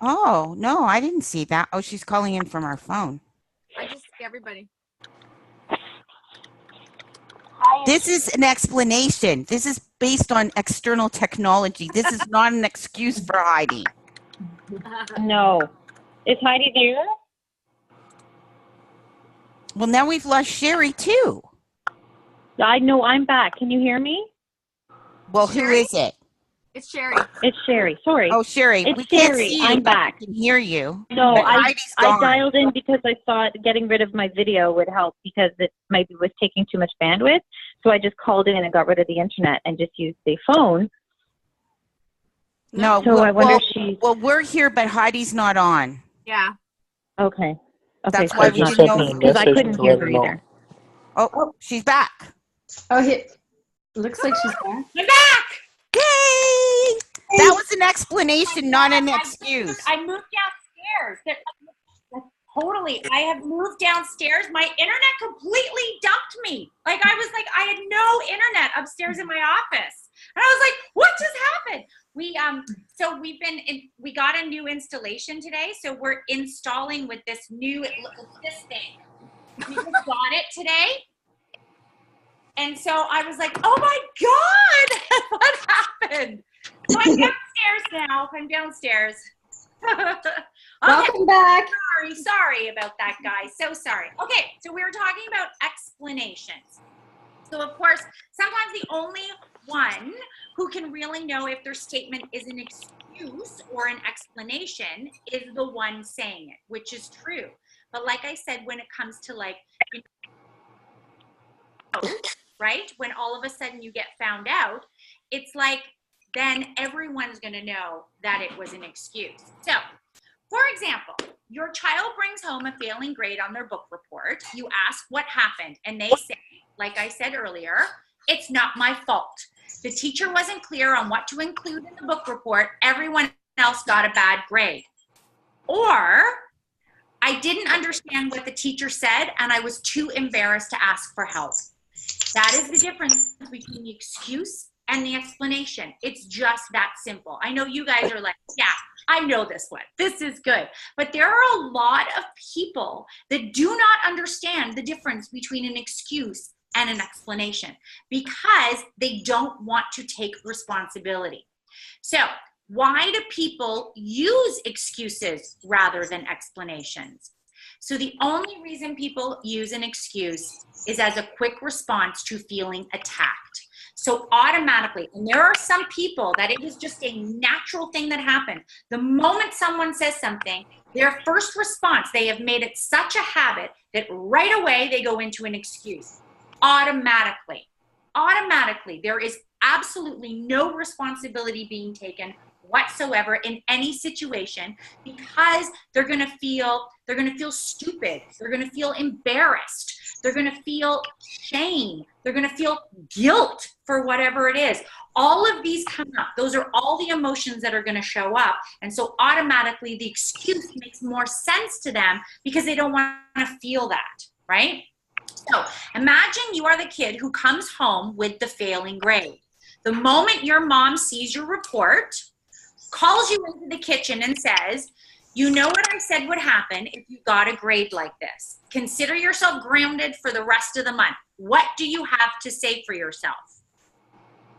Oh, no, I didn't see that. Oh, she's calling in from our phone. I just see everybody. This is an explanation. This is based on external technology. This is not an excuse for Heidi. No. Is Heidi there? Well, now we've lost Sherry too. I know I'm back. Can you hear me? Well, who Sherry? is it? It's Sherry. It's Sherry. Sorry. Oh, Sherry. It's We can't Sherry. see you, I'm but back. we can hear you. No, But I Heidi's gone. dialed in because I thought getting rid of my video would help because it maybe was taking too much bandwidth. So I just called in and got rid of the internet and just used the phone. No, So I wonder if she's well, we're here, but Heidi's not on. Yeah. okay. Okay, That's so why it's we not didn't know me you- because I Message couldn't to hear let her her know. either. Oh, she's back. Oh, here. Looks like she's back. I'm back. Yay! That was an explanation, not an excuse. I moved downstairs. Totally. I have moved downstairs. My internet completely dumped me. Like I was like, I had no internet upstairs in my office. And I was like, what just happened? So we got a new installation today. So we're installing with this this thing. We just got it today. And so I was like, oh my God, what happened? So I'm downstairs now. I'm downstairs. Okay. Welcome back. Sorry about that, guys. So sorry. Okay, so we were talking about explanations. So of course, sometimes the only one who can really know if their statement is an excuse or an explanation is the one saying it, which is true. But like I said, when it comes to like, right? When all of a sudden you get found out, it's like, then everyone's going to know that it was an excuse. So, for example, your child brings home a failing grade on their book report. You ask what happened, and they say, like I said earlier, it's not my fault. The teacher wasn't clear on what to include in the book report. Everyone else got a bad grade. Or, I didn't understand what the teacher said, and I was too embarrassed to ask for help. That is the difference between the excuse and the explanation. It's just that simple. I know you guys are like, yeah, I know this one. This is good. But there are a lot of people that do not understand the difference between an excuse and an explanation because they don't want to take responsibility. So why do people use excuses rather than explanations? So the only reason people use an excuse is as a quick response to feeling attacked. So automatically, and there are some people that it is just a natural thing that happened. The moment someone says something, their first response, they have made it such a habit that right away they go into an excuse. Automatically, there is absolutely no responsibility being taken whatsoever in any situation because they're going to feel stupid. They're going to feel embarrassed. They're going to feel shame. They're going to feel guilt for whatever it is. All of these come up. Those are all the emotions that are going to show up. And so automatically the excuse makes more sense to them because they don't want to feel that, right? So imagine you are the kid who comes home with the failing grade. The moment your mom sees your report, calls you into the kitchen and says, You know what I said would happen if you got a grade like this. Consider yourself grounded for the rest of the month. What do you have to say for yourself?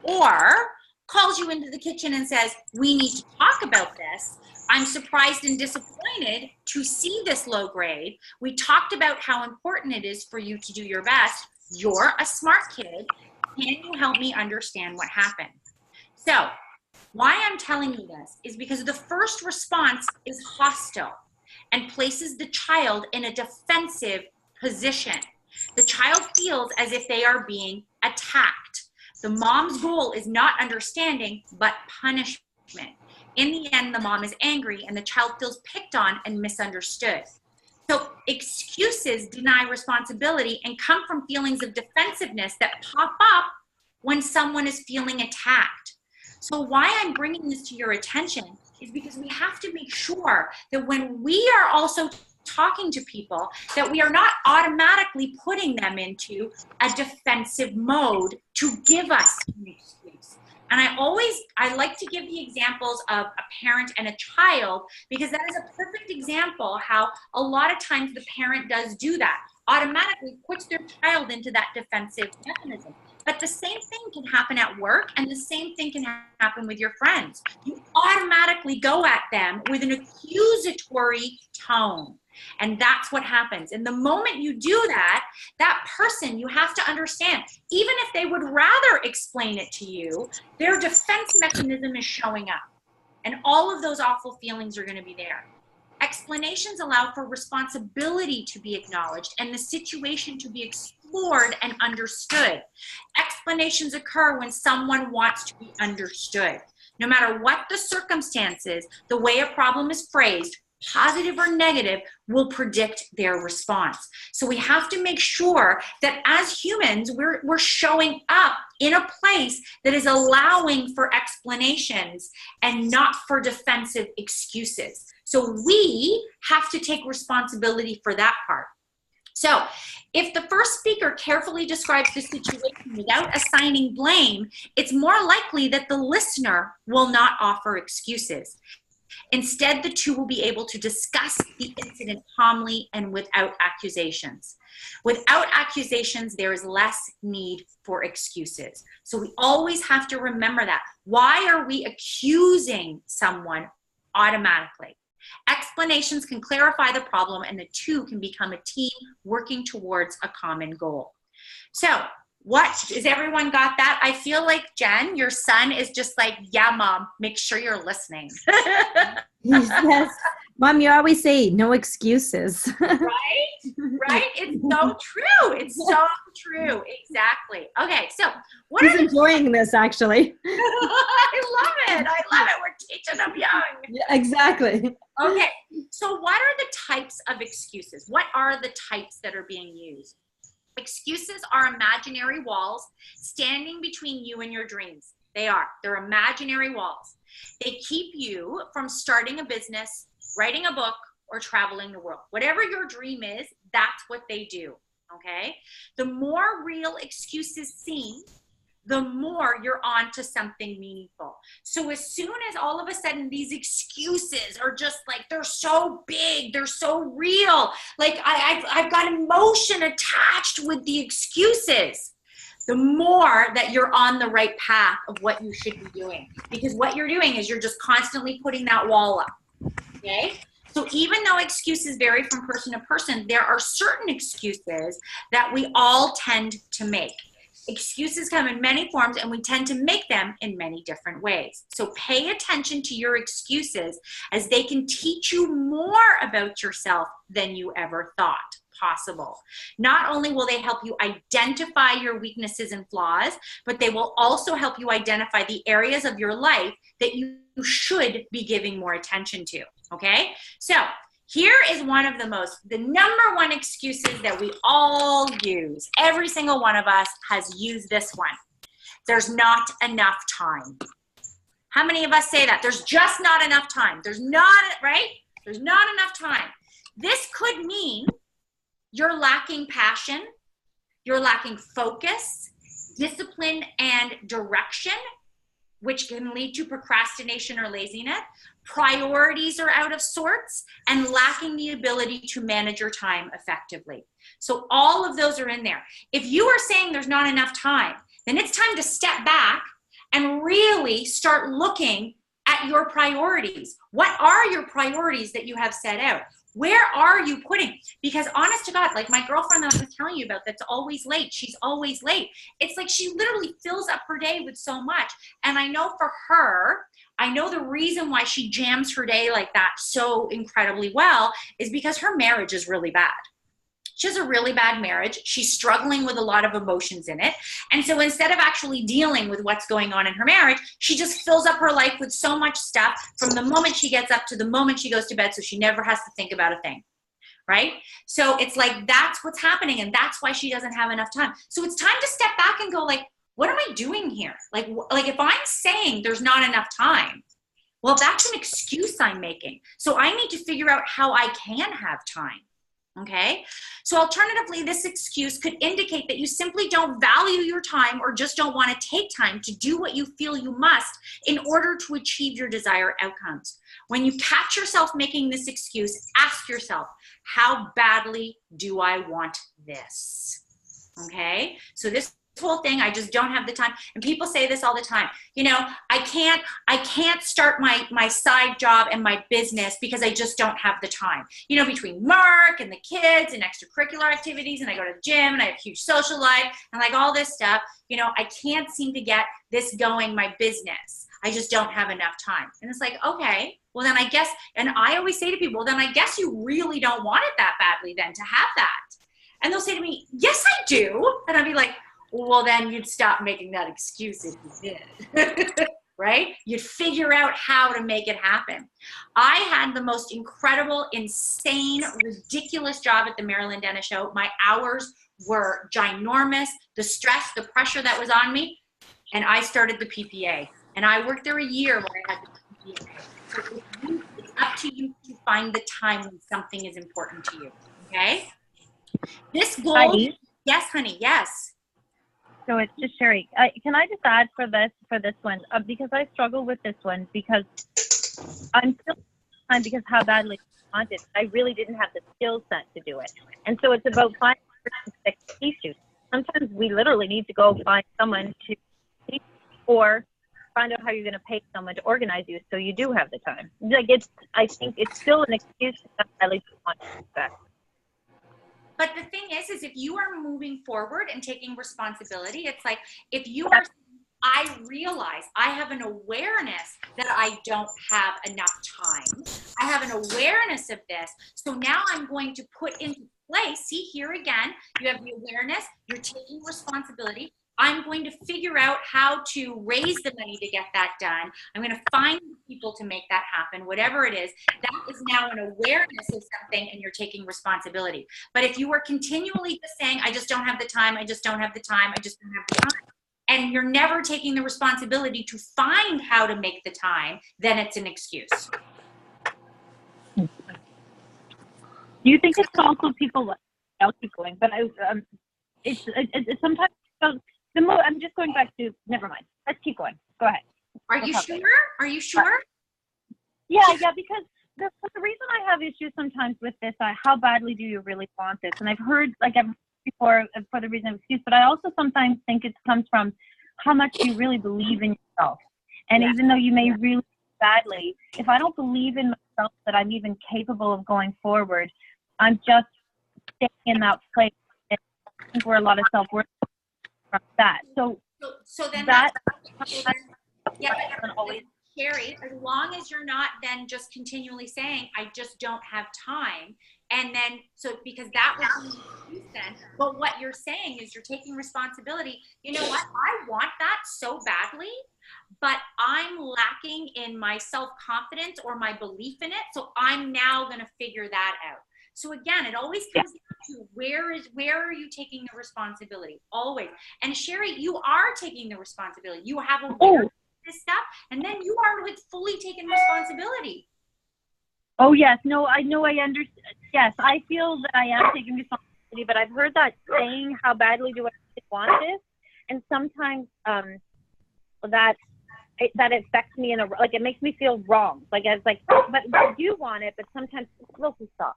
Or calls you into the kitchen and says, we need to talk about this. I'm surprised and disappointed to see this low grade. We talked about how important it is for you to do your best. You're a smart kid. Can you help me understand what happened? So why I'm telling you this is because the first response is hostile and places the child in a defensive position. The child feels as if they are being attacked. The mom's goal is not understanding, but punishment. In the end, the mom is angry and the child feels picked on and misunderstood. So excuses deny responsibility and come from feelings of defensiveness that pop up when someone is feeling attacked. So why I'm bringing this to your attention is because we have to make sure that when we are also talking to people, that we are not automatically putting them into a defensive mode to give us an excuse. And I like to give the examples of a parent and a child, because that is a perfect example how a lot of times the parent does do that, automatically puts their child into that defensive mechanism. But the same thing can happen at work, and the same thing can happen with your friends. You automatically go at them with an accusatory tone. And that's what happens. And the moment you do that, that person, you have to understand, even if they would rather explain it to you, their defense mechanism is showing up. And all of those awful feelings are going to be there. Explanations allow for responsibility to be acknowledged and the situation to be explored and understood. Explanations occur when someone wants to be understood. No matter what the circumstances, the way a problem is phrased, positive or negative, will predict their response. So we have to make sure that as humans, we're showing up in a place that is allowing for explanations and not for defensive excuses. So we have to take responsibility for that part. So if the first speaker carefully describes the situation without assigning blame, it's more likely that the listener will not offer excuses. Instead, the two will be able to discuss the incident calmly and without accusations. Without accusations, there is less need for excuses. So we always have to remember that. Why are we accusing someone automatically? Explanations can clarify the problem, and the two can become a team working towards a common goal. So, what is everyone got that? I feel like, Jen, your son is just like, yeah, mom, make sure you're listening. Yes. Mom, you always say no excuses. Right? It's so true. It's so true. Exactly. Okay, so what He's are the enjoying this, actually. I love it. We're teaching them young. Yeah, exactly. Okay, so what are the types of excuses? What are the types that are being used? Excuses are imaginary walls standing between you and your dreams. They're imaginary walls. They keep you from starting a business, writing a book, or traveling the world. Whatever your dream is, that's what they do, okay? The more real excuses seem, the more you're on to something meaningful. So as soon as all of a sudden these excuses are just like, they're so big, they're so real, like I've got emotion attached with the excuses, the more that you're on the right path of what you should be doing. Because what you're doing is you're just constantly putting that wall up, okay? So even though excuses vary from person to person, there are certain excuses that we all tend to make. Excuses come in many forms, and we tend to make them in many different ways. So pay attention to your excuses, as they can teach you more about yourself than you ever thought possible. Not only will they help you identify your weaknesses and flaws, but they will also help you identify the areas of your life that you should be giving more attention to, okay? So here is the number one excuses that we all use. Every single one of us has used this one. There's not enough time. How many of us say that? There's just not enough time. There's not enough time. This could mean you're lacking passion, you're lacking focus, discipline, and direction. which can lead to procrastination or laziness. Priorities are out of sorts, and lacking the ability to manage your time effectively. So all of those are in there. If you are saying there's not enough time, then it's time to step back and really start looking at your priorities. What are your priorities that you have set out? Where are you putting? Because honest to God, like my girlfriend that I was telling you about that's always late, she's always late. It's like she literally fills up her day with so much. And I know for her, I know the reason why she jams her day like that so incredibly well is because her marriage is really bad. She has a really bad marriage. She's struggling with a lot of emotions in it. And so instead of actually dealing with what's going on in her marriage, she just fills up her life with so much stuff from the moment she gets up to the moment she goes to bed, so she never has to think about a thing, right? So it's like that's what's happening, and that's why she doesn't have enough time. So it's time to step back and go like, what am I doing here? Like if I'm saying there's not enough time, well, that's an excuse I'm making. So I need to figure out how I can have time. Okay. So alternatively, this excuse could indicate that you simply don't value your time or just don't want to take time to do what you feel you must in order to achieve your desired outcomes. When you catch yourself making this excuse, ask yourself, how badly do I want this? Okay. So this whole thing, I just don't have the time. And people say this all the time, you know, I can't start my side job and my business because I just don't have the time, you know, between work and the kids and extracurricular activities, and I go to the gym and I have a huge social life and like all this stuff, you know, I can't seem to get this going, my business. I just don't have enough time. And it's like, okay, well then I guess, and I always say to people, well, then I guess you really don't want it that badly then to have that. And they'll say to me, yes, I do. And I'd be like, well, then you'd stop making that excuse if you did, right? You'd figure out how to make it happen. I had the most incredible, insane, ridiculous job at the Marilyn Dennis Show. My hours were ginormous, the stress, the pressure that was on me, and I started the PPA. And I worked there a year where I had the PPA. So it's up to you to find the time when something is important to you, okay? This goal, Heidi? Yes, honey, yes. So it's just Sherry. Can I just add for this one because I struggle with this one because I'm still time because how badly I want it. I really didn't have the skill set to do it, and so it's about finding a person that can teach you. Sometimes we literally need to go find someone to teach or find out how you're going to pay someone to organize you so you do have the time. Like I think it's still an excuse to really want to do that. But the thing is if you are moving forward and taking responsibility, it's like if you are, I realize I have an awareness that I don't have enough time. I have an awareness of this. So now I'm going to put into place, see here again, you have the awareness, you're taking responsibility. I'm going to figure out how to raise the money to get that done. I'm going to find people to make that happen, whatever it is. That is now an awareness of something and you're taking responsibility. But if you are continually just saying, I just don't have the time, I just don't have the time, I just don't have the time, and you're never taking the responsibility to find how to make the time, then it's an excuse. Do you think it's also people, I'll keep going, but it's sometimes, I'm just going back to, never mind. Let's keep going. Go ahead. Are you sure? Are you sure? Yeah, because the reason I have issues sometimes with this, how badly do you really want this? And I've heard before for the reason of excuse, but I also sometimes think it comes from how much you really believe in yourself. And even though you may really badly, if I don't believe in myself that I'm even capable of going forward, I'm just staying in that place. And I think where a lot of self-worth from that. So then that yeah, always Sherry, as long as you're not then just continually saying, I just don't have time. And then, so because that was then, but what you're saying is you're taking responsibility. You know what? I want that so badly, but I'm lacking in my self-confidence or my belief in it. So I'm now going to figure that out. So again, it always comes down to where are you taking the responsibility? Always. And Sherry, you are taking the responsibility. You have awareness of this stuff, and then you are fully taking responsibility. Oh yes, no, I know, I understand. Yes, I feel that I am taking responsibility, but I've heard that saying, how badly do I want this? And sometimes that that it affects me in a, like, it makes me feel wrong. Like, it's like, but I do want it, but sometimes, well, stop.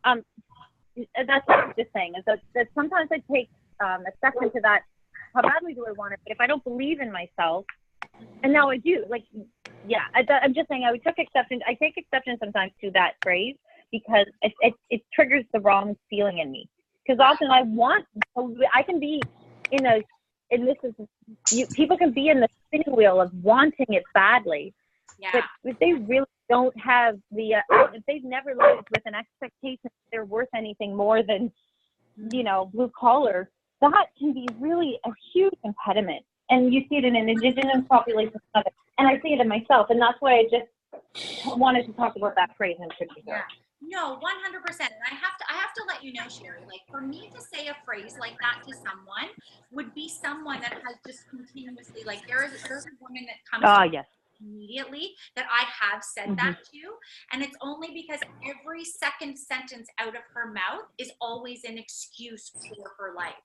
That's what I'm just saying, is that sometimes I take exception to that. How badly do I want it? But if I don't believe in myself, and now I do, like, yeah, I'm just saying, I take exception sometimes to that phrase, because it triggers the wrong feeling in me. Because often I can be people can be in the spinning wheel of wanting it badly, but if they really don't have if they've never lived with an expectation that they're worth anything more than, blue collar, that can be really a huge impediment. And you see it in an Indigenous population, and I see it in myself, and that's why I just wanted to talk about that phrase in particular. Yeah. No, 100%. And I have to let you know, Sherry, like, for me to say a phrase like that to someone would be someone that has just continuously, like, there's a woman that comes to me immediately that I have said that to, and it's only because every second sentence out of her mouth is always an excuse for her life.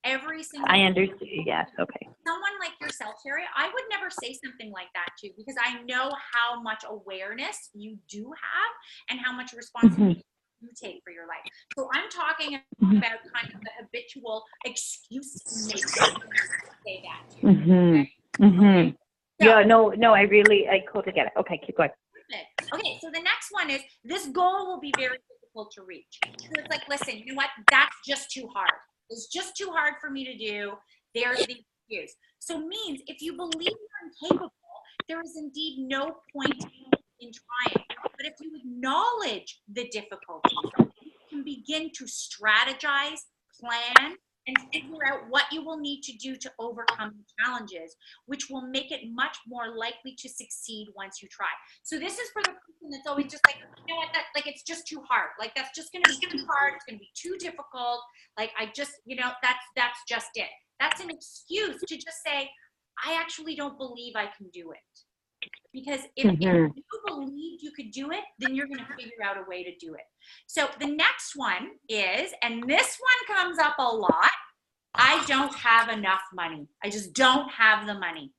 Every single I understand. Yes. Okay. Someone like yourself, Sherry, I would never say something like that to you, because I know how much awareness you do have and how much responsibility you take for your life. So I'm talking about kind of the habitual excuse making say that to you. Okay? So, yeah. No. I totally get it. Okay. Keep going. Okay. So the next one is, this goal will be very difficult to reach. So it's like, listen, you know what? That's just too hard. It's just too hard for me to do. There's the excuse. So means if you believe you're incapable, there is indeed no point in trying. But if you acknowledge the difficulty, you can begin to strategize, plan, and figure out what you will need to do to overcome the challenges, which will make it much more likely to succeed once you try. So this is for the person that's always just like, you know what, it's just too hard. Like, that's just going to be too hard. It's going to be too difficult. Like, I just, that's just it. That's an excuse to just say, I actually don't believe I can do it. Because if you believed you could do it, then you're going to figure out a way to do it. So the next one is, and this one comes up a lot, I don't have enough money. I just don't have the money.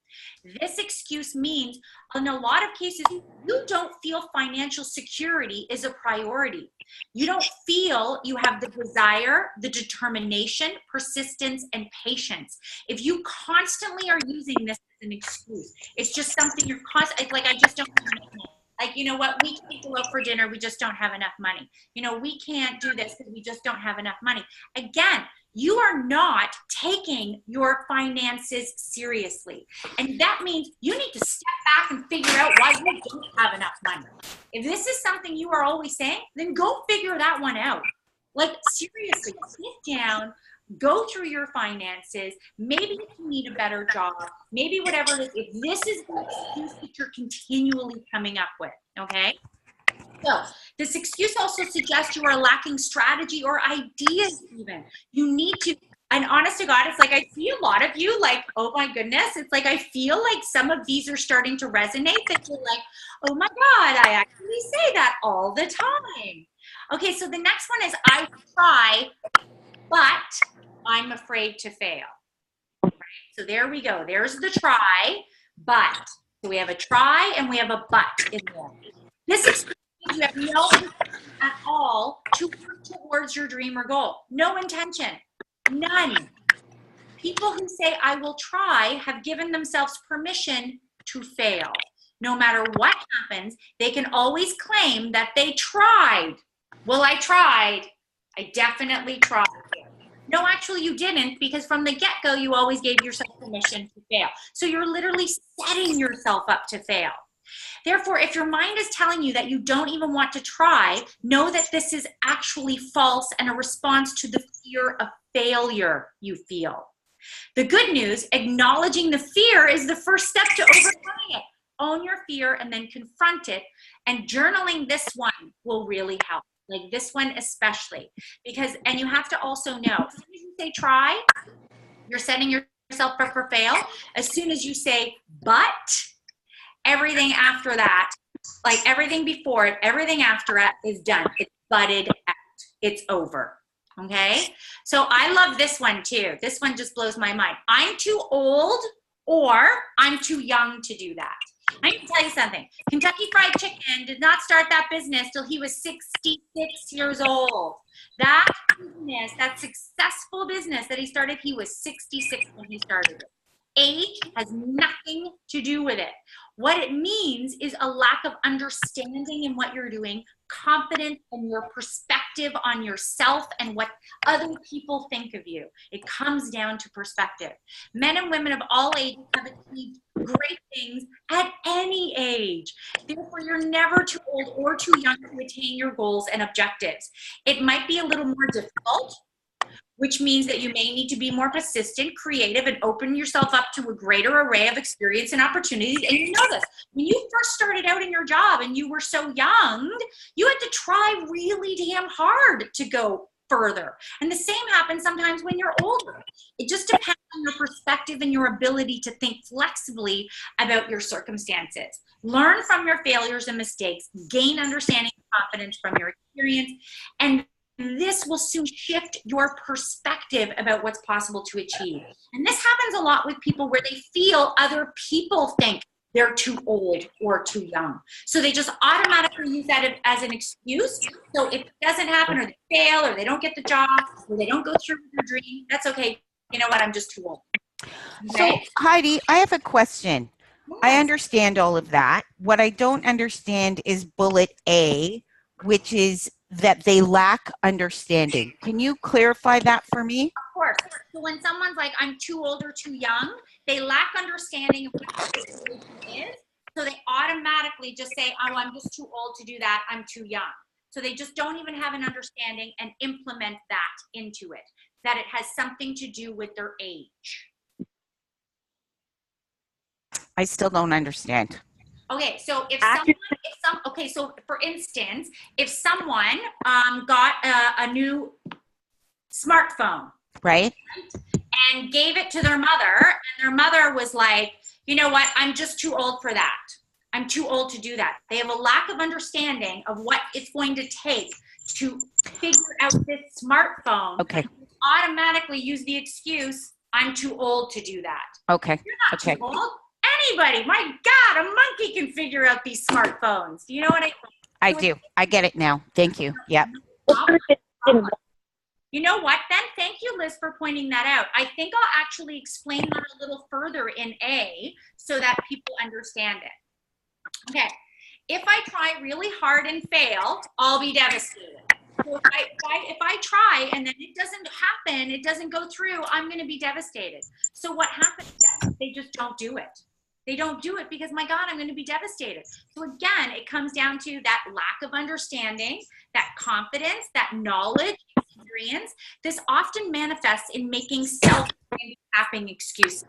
This excuse means, in a lot of cases, you don't feel financial security is a priority. You don't feel you have the desire, the determination, persistence, and patience. If you constantly are using this as an excuse, it's just something you're constantly, like, I just don't have enough money. Like, you know what, we can't go out for dinner, we just don't have enough money. We can't do this because we just don't have enough money. Again, you are not taking your finances seriously. And that means you need to step back and figure out why you don't have enough money. If this is something you are always saying, then go figure that one out. Like, seriously, sit down, go through your finances. Maybe you need a better job, maybe whatever it is. If this is the excuse that you're continually coming up with, okay? So this excuse also suggests you are lacking strategy or ideas even. You need to, and honest to God, it's like I see a lot of you like, oh my goodness, it's like I feel like some of these are starting to resonate, that you're like, oh my God, I actually say that all the time. Okay, so the next one is, I try, but I'm afraid to fail. So there we go. There's the try, but. So we have a try and we have a but in there. This excuse means you have no intention at all to work towards your dream or goal. No intention. None. People who say, I will try, have given themselves permission to fail. No matter what happens, they can always claim that they tried. Well, I tried. I definitely tried. No, actually you didn't, because from the get-go, you always gave yourself permission to fail. So you're literally setting yourself up to fail. Therefore, if your mind is telling you that you don't even want to try, know that this is actually false and a response to the fear of failure you feel. The good news, acknowledging the fear is the first step to overcoming it. Own your fear and then confront it. And journaling this one will really help. Like this one especially. Because, and you have to also know, as soon as you say try, you're setting yourself up for fail. As soon as you say but, everything after that, like everything before it, everything after it is done. It's butted out. It's over. Okay? So I love this one too. This one just blows my mind. I'm too old or I'm too young to do that. I can tell you something. Kentucky Fried Chicken did not start that business till he was 66 years old. That business, that successful business that he started, he was 66 when he started it. Age has nothing to do with it. What it means is a lack of understanding in what you're doing, confidence in your perspective on yourself and what other people think of you. It comes down to perspective. Men and women of all ages have achieved great things at any age. Therefore, you're never too old or too young to attain your goals and objectives. It might be a little more difficult, which means that you may need to be more persistent, creative, and open yourself up to a greater array of experience and opportunities. And you know this, when you first started out in your job and you were so young, you had to try really damn hard to go further. And the same happens sometimes when you're older. It just depends on your perspective and your ability to think flexibly about your circumstances. Learn from your failures and mistakes, gain understanding and confidence from your experience, and this will soon shift your perspective about what's possible to achieve. And this happens a lot with people where they feel other people think they're too old or too young. So they just automatically use that as an excuse. So if it doesn't happen, or they fail, or they don't get the job, or they don't go through with their dream, that's okay. You know what? I'm just too old. Okay? So Heidi, I have a question. I Yes. understand all of that. What I don't understand is bullet A, which is that they lack understanding. Can you clarify that for me? Of course. So when someone's like, I'm too old or too young, they lack understanding of what the situation is. So they automatically just say, oh, I'm just too old to do that. I'm too young. So they just don't even have an understanding and implement that into it, that it has something to do with their age. I still don't understand. Okay, so so for instance, if someone got a new smartphone, Right? and gave it to their mother, and their mother was like, you know what, I'm just too old for that. I'm too old to do that. They have a lack of understanding of what it's going to take to figure out this smartphone. Okay. Automatically use the excuse, I'm too old to do that. Okay. You're not Okay. too old. Anybody, my God, a monkey can figure out these smartphones. Do you know what I mean? I do. I get it now. Thank you. Yep. You know what then? Thank you, Liz, for pointing that out. I think I'll actually explain that a little further in A so that people understand it. Okay. If I try really hard and fail, I'll be devastated. So if I try and then it doesn't happen, it doesn't go through, I'm going to be devastated. So what happens then? They just don't do it. They don't do it because, my God, I'm going to be devastated. So again, it comes down to that lack of understanding, that confidence, that knowledge, experience. This often manifests in making self-handicapping excuses,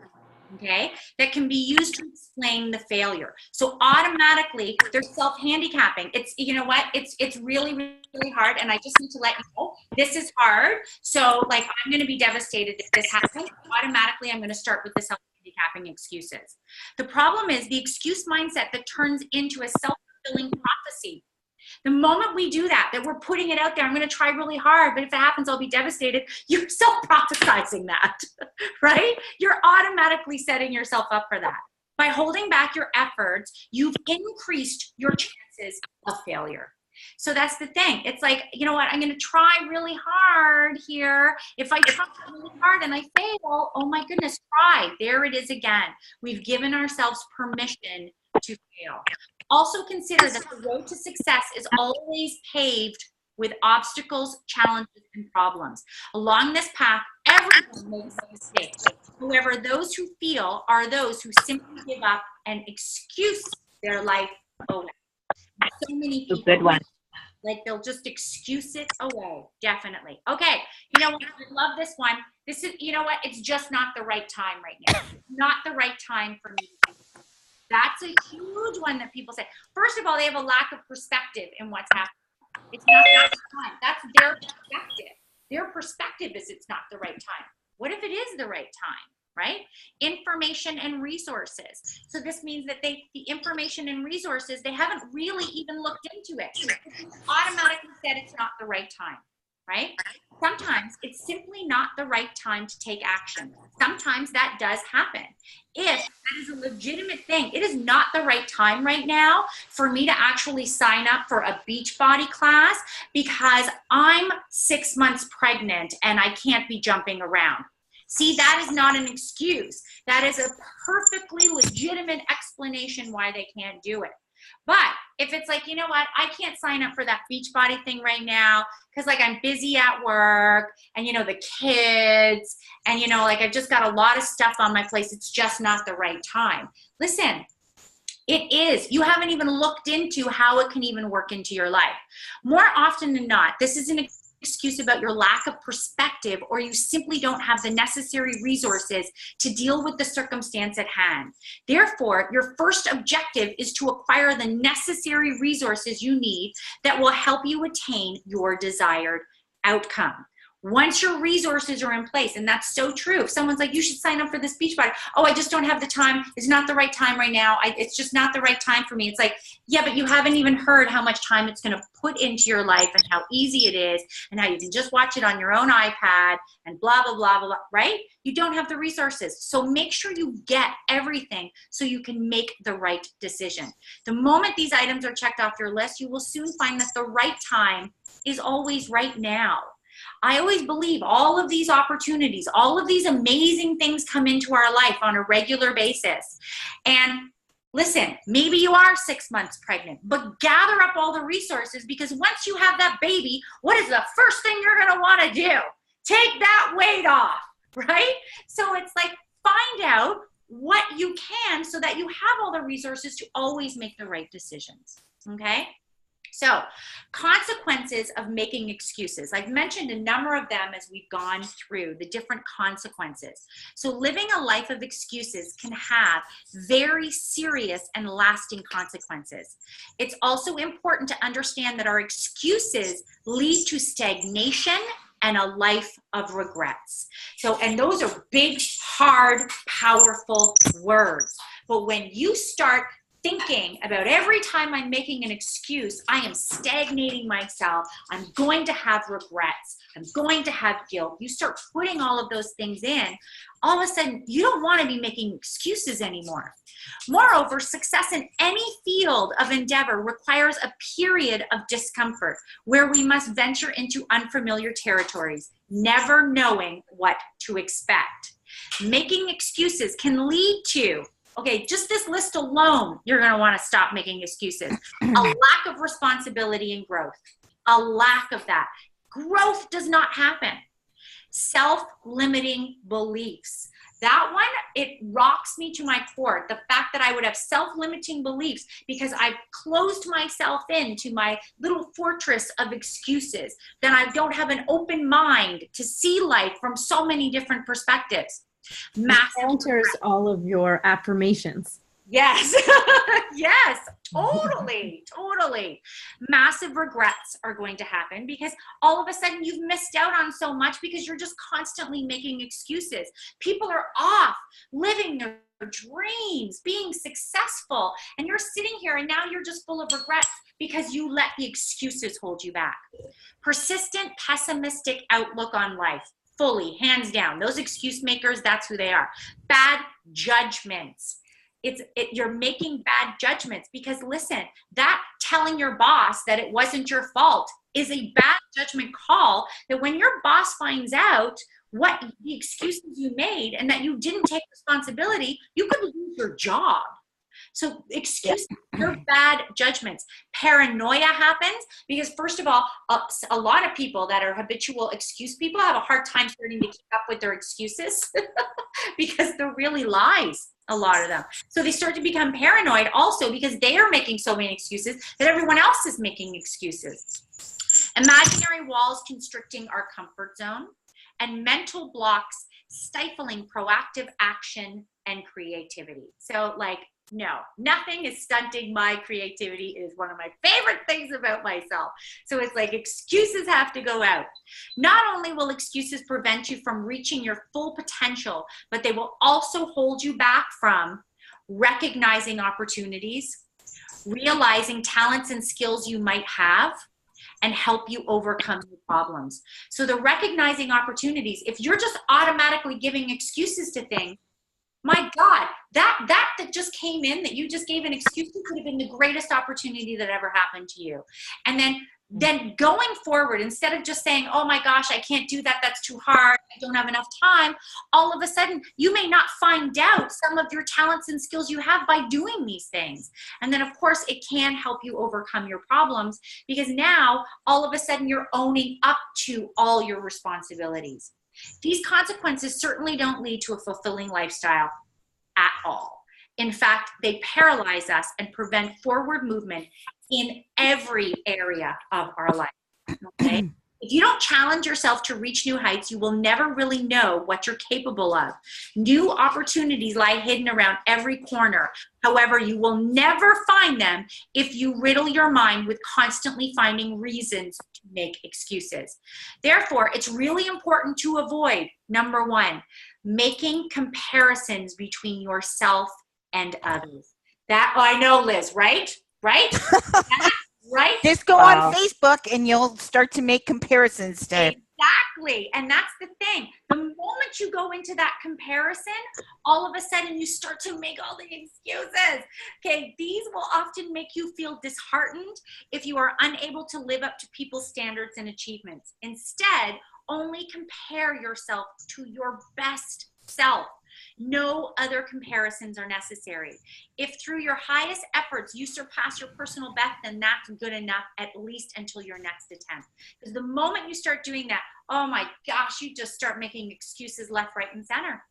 okay, that can be used to explain the failure. So automatically, they're self-handicapping. It's, you know what, it's really, really hard, and I just need to let you know, this is hard. So, like, I'm going to be devastated if this happens. Automatically, I'm going to start with the self-handicapping excuses. The problem is the excuse mindset that turns into a self-fulfilling prophecy. The moment we do that we're putting it out there, I'm going to try really hard, but if it happens, I'll be devastated. You're self-prophesizing that, right? You're automatically setting yourself up for that. By holding back your efforts, you've increased your chances of failure. So that's the thing. It's like, you know what? I'm going to try really hard here. If I try really hard and I fail, oh my goodness, try. There it is again. We've given ourselves permission to fail. Also consider that the road to success is always paved with obstacles, challenges, and problems. Along this path, everyone makes mistakes. However, those who fail are those who simply give up and excuse their life away. So many people, Good one. like, they'll just excuse it away. Definitely. Okay, you know what? I love this one. This is, you know what? It's just not the right time right now. Not the right time for me. That's a huge one that people say. First of all, they have a lack of perspective in what's happening. It's not the right time. That's their perspective. Their perspective is it's not the right time. What if it is the right time, right? Information and resources. So this means that the information and resources, they haven't really even looked into it. It's automatically said it's not the right time. right? Sometimes it's simply not the right time to take action. Sometimes that does happen. If that is a legitimate thing, it is not the right time right now for me to actually sign up for a Beachbody class because I'm 6 months pregnant and I can't be jumping around. See, that is not an excuse. That is a perfectly legitimate explanation why they can't do it. But if it's like, you know what, I can't sign up for that Beachbody thing right now because like I'm busy at work and, you know, the kids and, you know, like I've just got a lot of stuff on my plate. It's just not the right time. Listen, it is. You haven't even looked into how it can even work into your life. More often than not, this is an excuse about your lack of perspective, or you simply don't have the necessary resources to deal with the circumstance at hand. Therefore, your first objective is to acquire the necessary resources you need that will help you attain your desired outcome. Once your resources are in place, and that's so true. If someone's like, you should sign up for this Beachbody. Oh, I just don't have the time. It's not the right time right now. It's just not the right time for me. It's like, yeah, but you haven't even heard how much time it's going to put into your life and how easy it is and how you can just watch it on your own iPad and blah, blah, blah, blah, blah, right? You don't have the resources. So make sure you get everything so you can make the right decision. The moment these items are checked off your list, you will soon find that the right time is always right now. I always believe all of these opportunities, all of these amazing things come into our life on a regular basis. And listen, maybe you are 6 months pregnant, but gather up all the resources because once you have that baby, what is the first thing you're going to want to do? Take that weight off, right? So it's like find out what you can so that you have all the resources to always make the right decisions, okay? So, consequences of making excuses. I've mentioned a number of them as we've gone through the different consequences. So, living a life of excuses can have very serious and lasting consequences. It's also important to understand that our excuses lead to stagnation and a life of regrets. So, and those are big, hard, powerful words. But when you start thinking about every time I'm making an excuse, I am stagnating myself. I'm going to have regrets. I'm going to have guilt. You start putting all of those things in, all of a sudden, you don't want to be making excuses anymore. Moreover, success in any field of endeavor requires a period of discomfort where we must venture into unfamiliar territories, never knowing what to expect. Making excuses can lead to okay, just this list alone, you're going to want to stop making excuses. A lack of responsibility and growth. A lack of that. Growth does not happen. Self-limiting beliefs. That one, it rocks me to my core. The fact that I would have self-limiting beliefs because I've closed myself into my little fortress of excuses. Then I don't have an open mind to see life from so many different perspectives. Counters all of your affirmations. Yes, yes, totally, totally. Massive regrets are going to happen because all of a sudden you've missed out on so much because you're just constantly making excuses. People are off living their dreams, being successful, and you're sitting here and now you're just full of regrets because you let the excuses hold you back. Persistent, pessimistic outlook on life. Fully, hands down. Those excuse makers, that's who they are. Bad judgments. You're making bad judgments because listen, that telling your boss that it wasn't your fault is a bad judgment call that when your boss finds out what the excuses you made and that you didn't take responsibility, you could lose your job. So excuses are bad judgments. Paranoia happens because first of all, a lot of people that are habitual excuse people have a hard time starting to keep up with their excuses because they're really lies, a lot of them. So they start to become paranoid also because they are making so many excuses that everyone else is making excuses. Imaginary walls constricting our comfort zone and mental blocks stifling proactive action and creativity. So like, no, nothing is stunting my creativity. It is one of my favorite things about myself. So it's like excuses have to go out. Not only will excuses prevent you from reaching your full potential, but they will also hold you back from recognizing opportunities, realizing talents and skills you might have, and help you overcome your problems. So the recognizing opportunities, if you're just automatically giving excuses to things, my God, that just came in, that you just gave an excuse to, could have been the greatest opportunity that ever happened to you. And then going forward, instead of just saying, oh my gosh, I can't do that, that's too hard, I don't have enough time, all of a sudden, you may not find out some of your talents and skills you have by doing these things. And then, of course, it can help you overcome your problems, because now, all of a sudden, you're owning up to all your responsibilities. These consequences certainly don't lead to a fulfilling lifestyle at all. In fact, they paralyze us and prevent forward movement in every area of our life. Okay? If you don't challenge yourself to reach new heights, you will never really know what you're capable of. New opportunities lie hidden around every corner. However, you will never find them if you riddle your mind with constantly finding reasons to make excuses. Therefore, it's really important to avoid, number one, making comparisons between yourself and others. That, I know, Liz, right? Right? Right? Just go on Facebook and you'll start to make comparisons to. Exactly. And that's the thing. The moment you go into that comparison, all of a sudden you start to make all the excuses. Okay. These will often make you feel disheartened if you are unable to live up to people's standards and achievements. Instead, only compare yourself to your best self. No other comparisons are necessary. If through your highest efforts you surpass your personal best, then that's good enough, at least until your next attempt. Because the moment you start doing that, oh my gosh, you just start making excuses left, right, and center.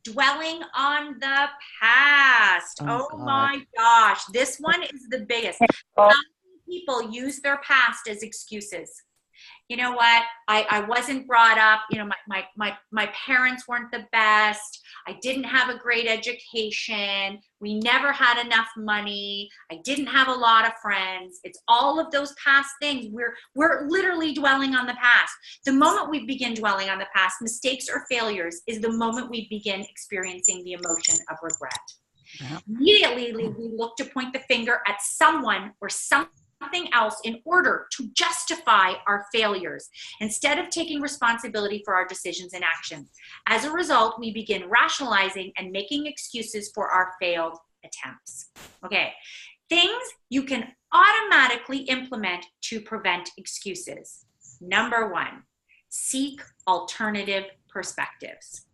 Dwelling on the past. Oh my gosh, this one is the biggest. How many people use their past as excuses? You know what, I wasn't brought up, you know, my parents weren't the best, I didn't have a great education, we never had enough money, I didn't have a lot of friends. It's all of those past things. We're literally dwelling on the past. The moment we begin dwelling on the past, mistakes or failures, is the moment we begin experiencing the emotion of regret. Yeah. Immediately, we look to point the finger at someone or something else in order to justify our failures, instead of taking responsibility for our decisions and actions. As a result, we begin rationalizing and making excuses for our failed attempts. Okay, things you can automatically implement to prevent excuses. Number one, seek alternative perspectives.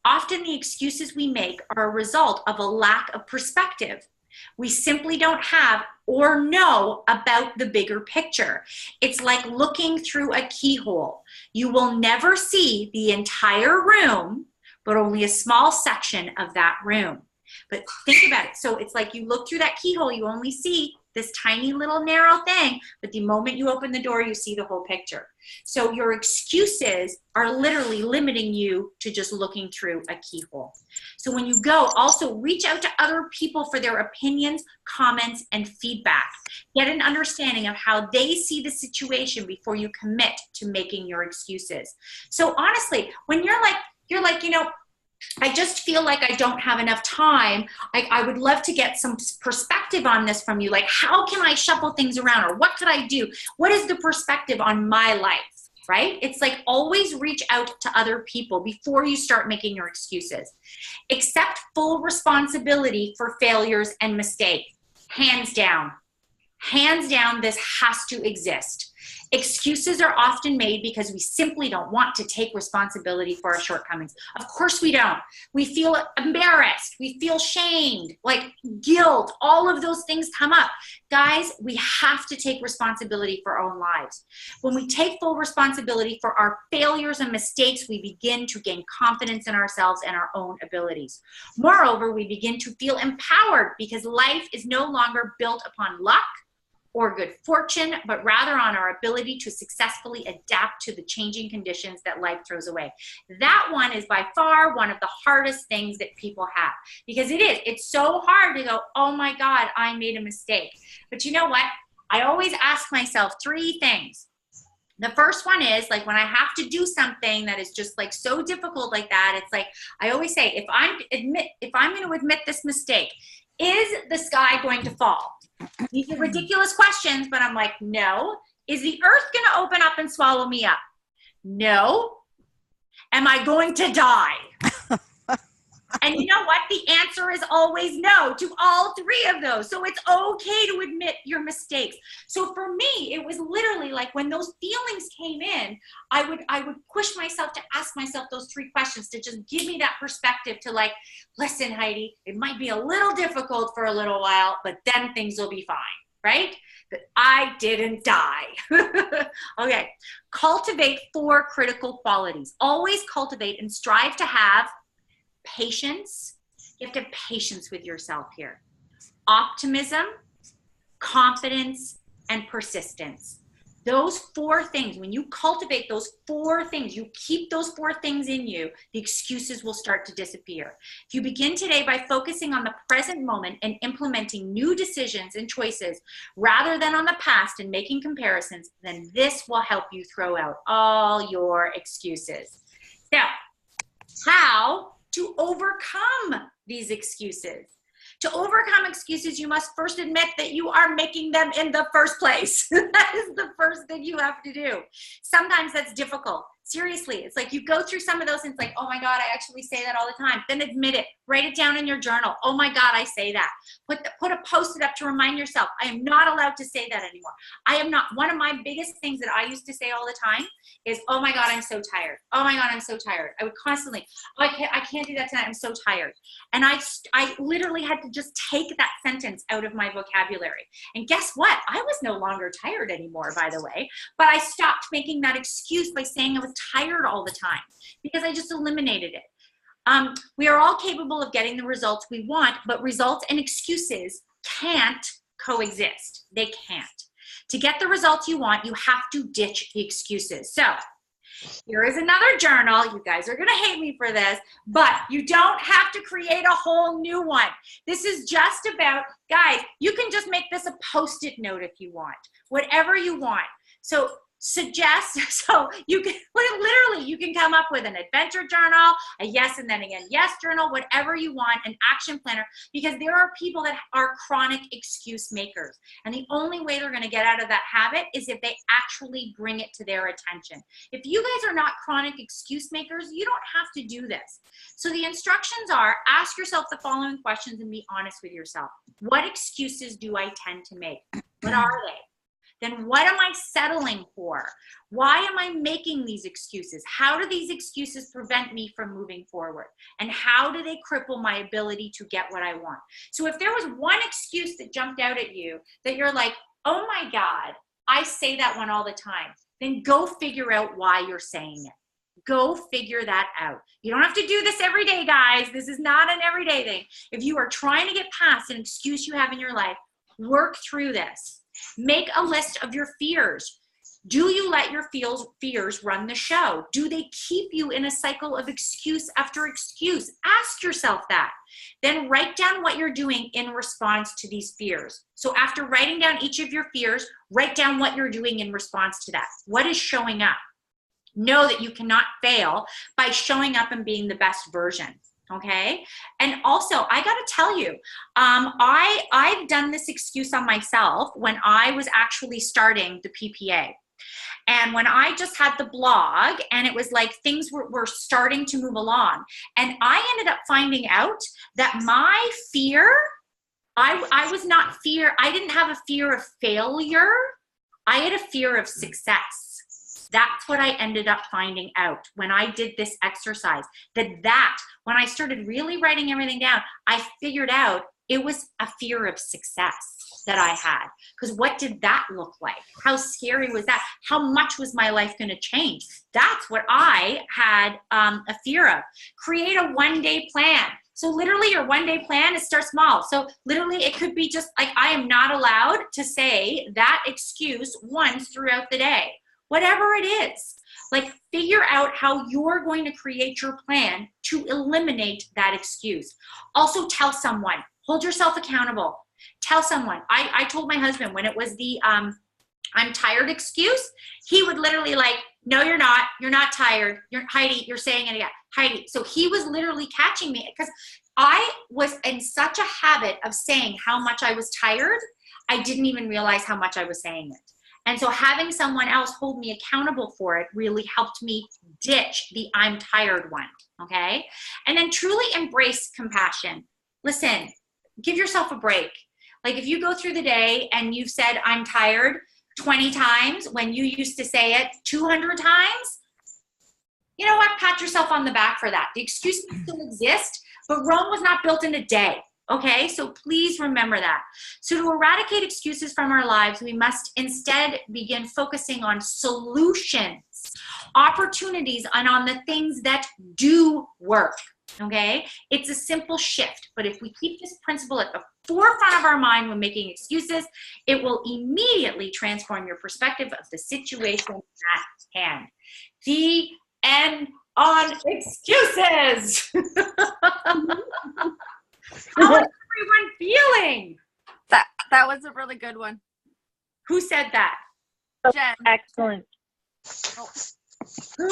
Often the excuses we make are a result of a lack of perspective. We simply don't have or know about the bigger picture. It's like looking through a keyhole. You will never see the entire room, but only a small section of that room. But think about it. So it's like you look through that keyhole, you only see this tiny little narrow thing, but the moment you open the door, you see the whole picture. So your excuses are literally limiting you to just looking through a keyhole. So when you go, also reach out to other people for their opinions, comments, and feedback. Get an understanding of how they see the situation before you commit to making your excuses. So honestly, when you're like, you know, I just feel like I don't have enough time. I would love to get some perspective on this from you. Like, how can I shuffle things around? Or what could I do? What is the perspective on my life, right? It's like always reach out to other people before you start making your excuses. Accept full responsibility for failures and mistakes. Hands down. Hands down, this has to exist. Excuses are often made because we simply don't want to take responsibility for our shortcomings. Of course we don't. We feel embarrassed. We feel shamed, like guilt. All of those things come up. Guys, we have to take responsibility for our own lives. When we take full responsibility for our failures and mistakes, we begin to gain confidence in ourselves and our own abilities. Moreover, we begin to feel empowered because life is no longer built upon luck or good fortune, but rather on our ability to successfully adapt to the changing conditions that life throws away. That one is by far one of the hardest things that people have, because it's so hard to go, oh my God, I made a mistake. But you know what? I always ask myself three things. The first one is like when I have to do something that is just like so difficult like that, it's like, I always say, if I'm going to admit this mistake, is the sky going to fall? These are ridiculous questions, but I'm like, no. Is the earth going to open up and swallow me up? No. Am I going to die? And you know what? The answer is always no to all three of those. So it's okay to admit your mistakes. So for me, it was literally like when those feelings came in, I would push myself to ask myself those three questions to just give me that perspective to like, listen, Heidi, it might be a little difficult for a little while, but then things will be fine, right? But I didn't die. Okay. Cultivate 4 critical qualities. Always cultivate and strive to have patience. You have to have patience with yourself here. Optimism, confidence, and persistence. Those 4 things, when you cultivate those 4 things, you keep those 4 things in you, the excuses will start to disappear. If you begin today by focusing on the present moment and implementing new decisions and choices rather than on the past and making comparisons, then this will help you throw out all your excuses. Now, how to overcome these excuses? To overcome excuses, you must first admit that you are making them in the first place. That is the first thing you have to do. Sometimes that's difficult. Seriously, it's like you go through some of those and it's like, oh my God, I actually say that all the time. Then admit it. Write it down in your journal. Oh my God, I say that. Put a post-it up to remind yourself, I am not allowed to say that anymore. I am not. One of my biggest things that I used to say all the time is, oh my God, I'm so tired. Oh my God, I'm so tired. I would constantly, oh, I can't do that tonight. I'm so tired. And I literally had to just take that sentence out of my vocabulary. And guess what? I was no longer tired anymore, by the way, but I stopped making that excuse by saying I was tired all the time because I just eliminated it. We are all capable of getting the results we want, but results and excuses can't coexist. They can't. To get the results you want, you have to ditch the excuses. So here is another journal. You guys are going to hate me for this, but you don't have to create a whole new one. This is just about, guys, you can just make this a Post-it note if you want, whatever you want. So you can literally, you can come up with an adventure journal, a yes and then again yes journal, whatever you want, an action planner, because there are people that are chronic excuse makers. And the only way they're going to get out of that habit is if they actually bring it to their attention. If you guys are not chronic excuse makers, you don't have to do this. So the instructions are, ask yourself the following questions and be honest with yourself. What excuses do I tend to make? What are they? Then what am I settling for? Why am I making these excuses? How do these excuses prevent me from moving forward? And how do they cripple my ability to get what I want? So if there was one excuse that jumped out at you that you're like, oh my God, I say that one all the time, then go figure out why you're saying it. Go figure that out. You don't have to do this every day, guys. This is not an everyday thing. If you are trying to get past an excuse you have in your life, work through this. Make a list of your fears. Do you let your fears run the show? Do they keep you in a cycle of excuse after excuse? Ask yourself that. Then write down what you're doing in response to these fears. So after writing down each of your fears, write down what you're doing in response to that. What is showing up? Know that you cannot fail by showing up and being the best version. Okay. And also, I got to tell you, I've done this excuse on myself when I was actually starting the PPA. And when I just had the blog and it was like things were starting to move along. And I ended up finding out that my fear, I didn't have a fear of failure. I had a fear of success. That's what I ended up finding out when I did this exercise, that when I started really writing everything down, I figured out it was a fear of success that I had. Because what did that look like? How scary was that? How much was my life going to change? That's what I had a fear of. Create a one-day plan. So literally your one-day plan is start small. So literally it could be just like, I am not allowed to say that excuse once throughout the day. Whatever it is, like figure out how you're going to create your plan to eliminate that excuse. Also tell someone, hold yourself accountable. Tell someone. I told my husband when it was the I'm tired excuse, he would literally like, no, you're not tired. Heidi, you're saying it again. Heidi. So he was literally catching me because I was in such a habit of saying how much I was tired, I didn't even realize how much I was saying it. And so having someone else hold me accountable for it really helped me ditch the I'm tired one, okay? And then truly embrace compassion. Listen, give yourself a break. Like if you go through the day and you've said I'm tired 20 times when you used to say it 200 times, you know what? Pat yourself on the back for that. The excuses still exist, but Rome was not built in a day. Okay, so please remember that. So to eradicate excuses from our lives, we must instead begin focusing on solutions, opportunities, and on the things that do work. Okay, it's a simple shift, but if we keep this principle at the forefront of our mind when making excuses, it will immediately transform your perspective of the situation at hand. The end on excuses. How is everyone feeling? That was a really good one. Who said that? Jen. Excellent. Who?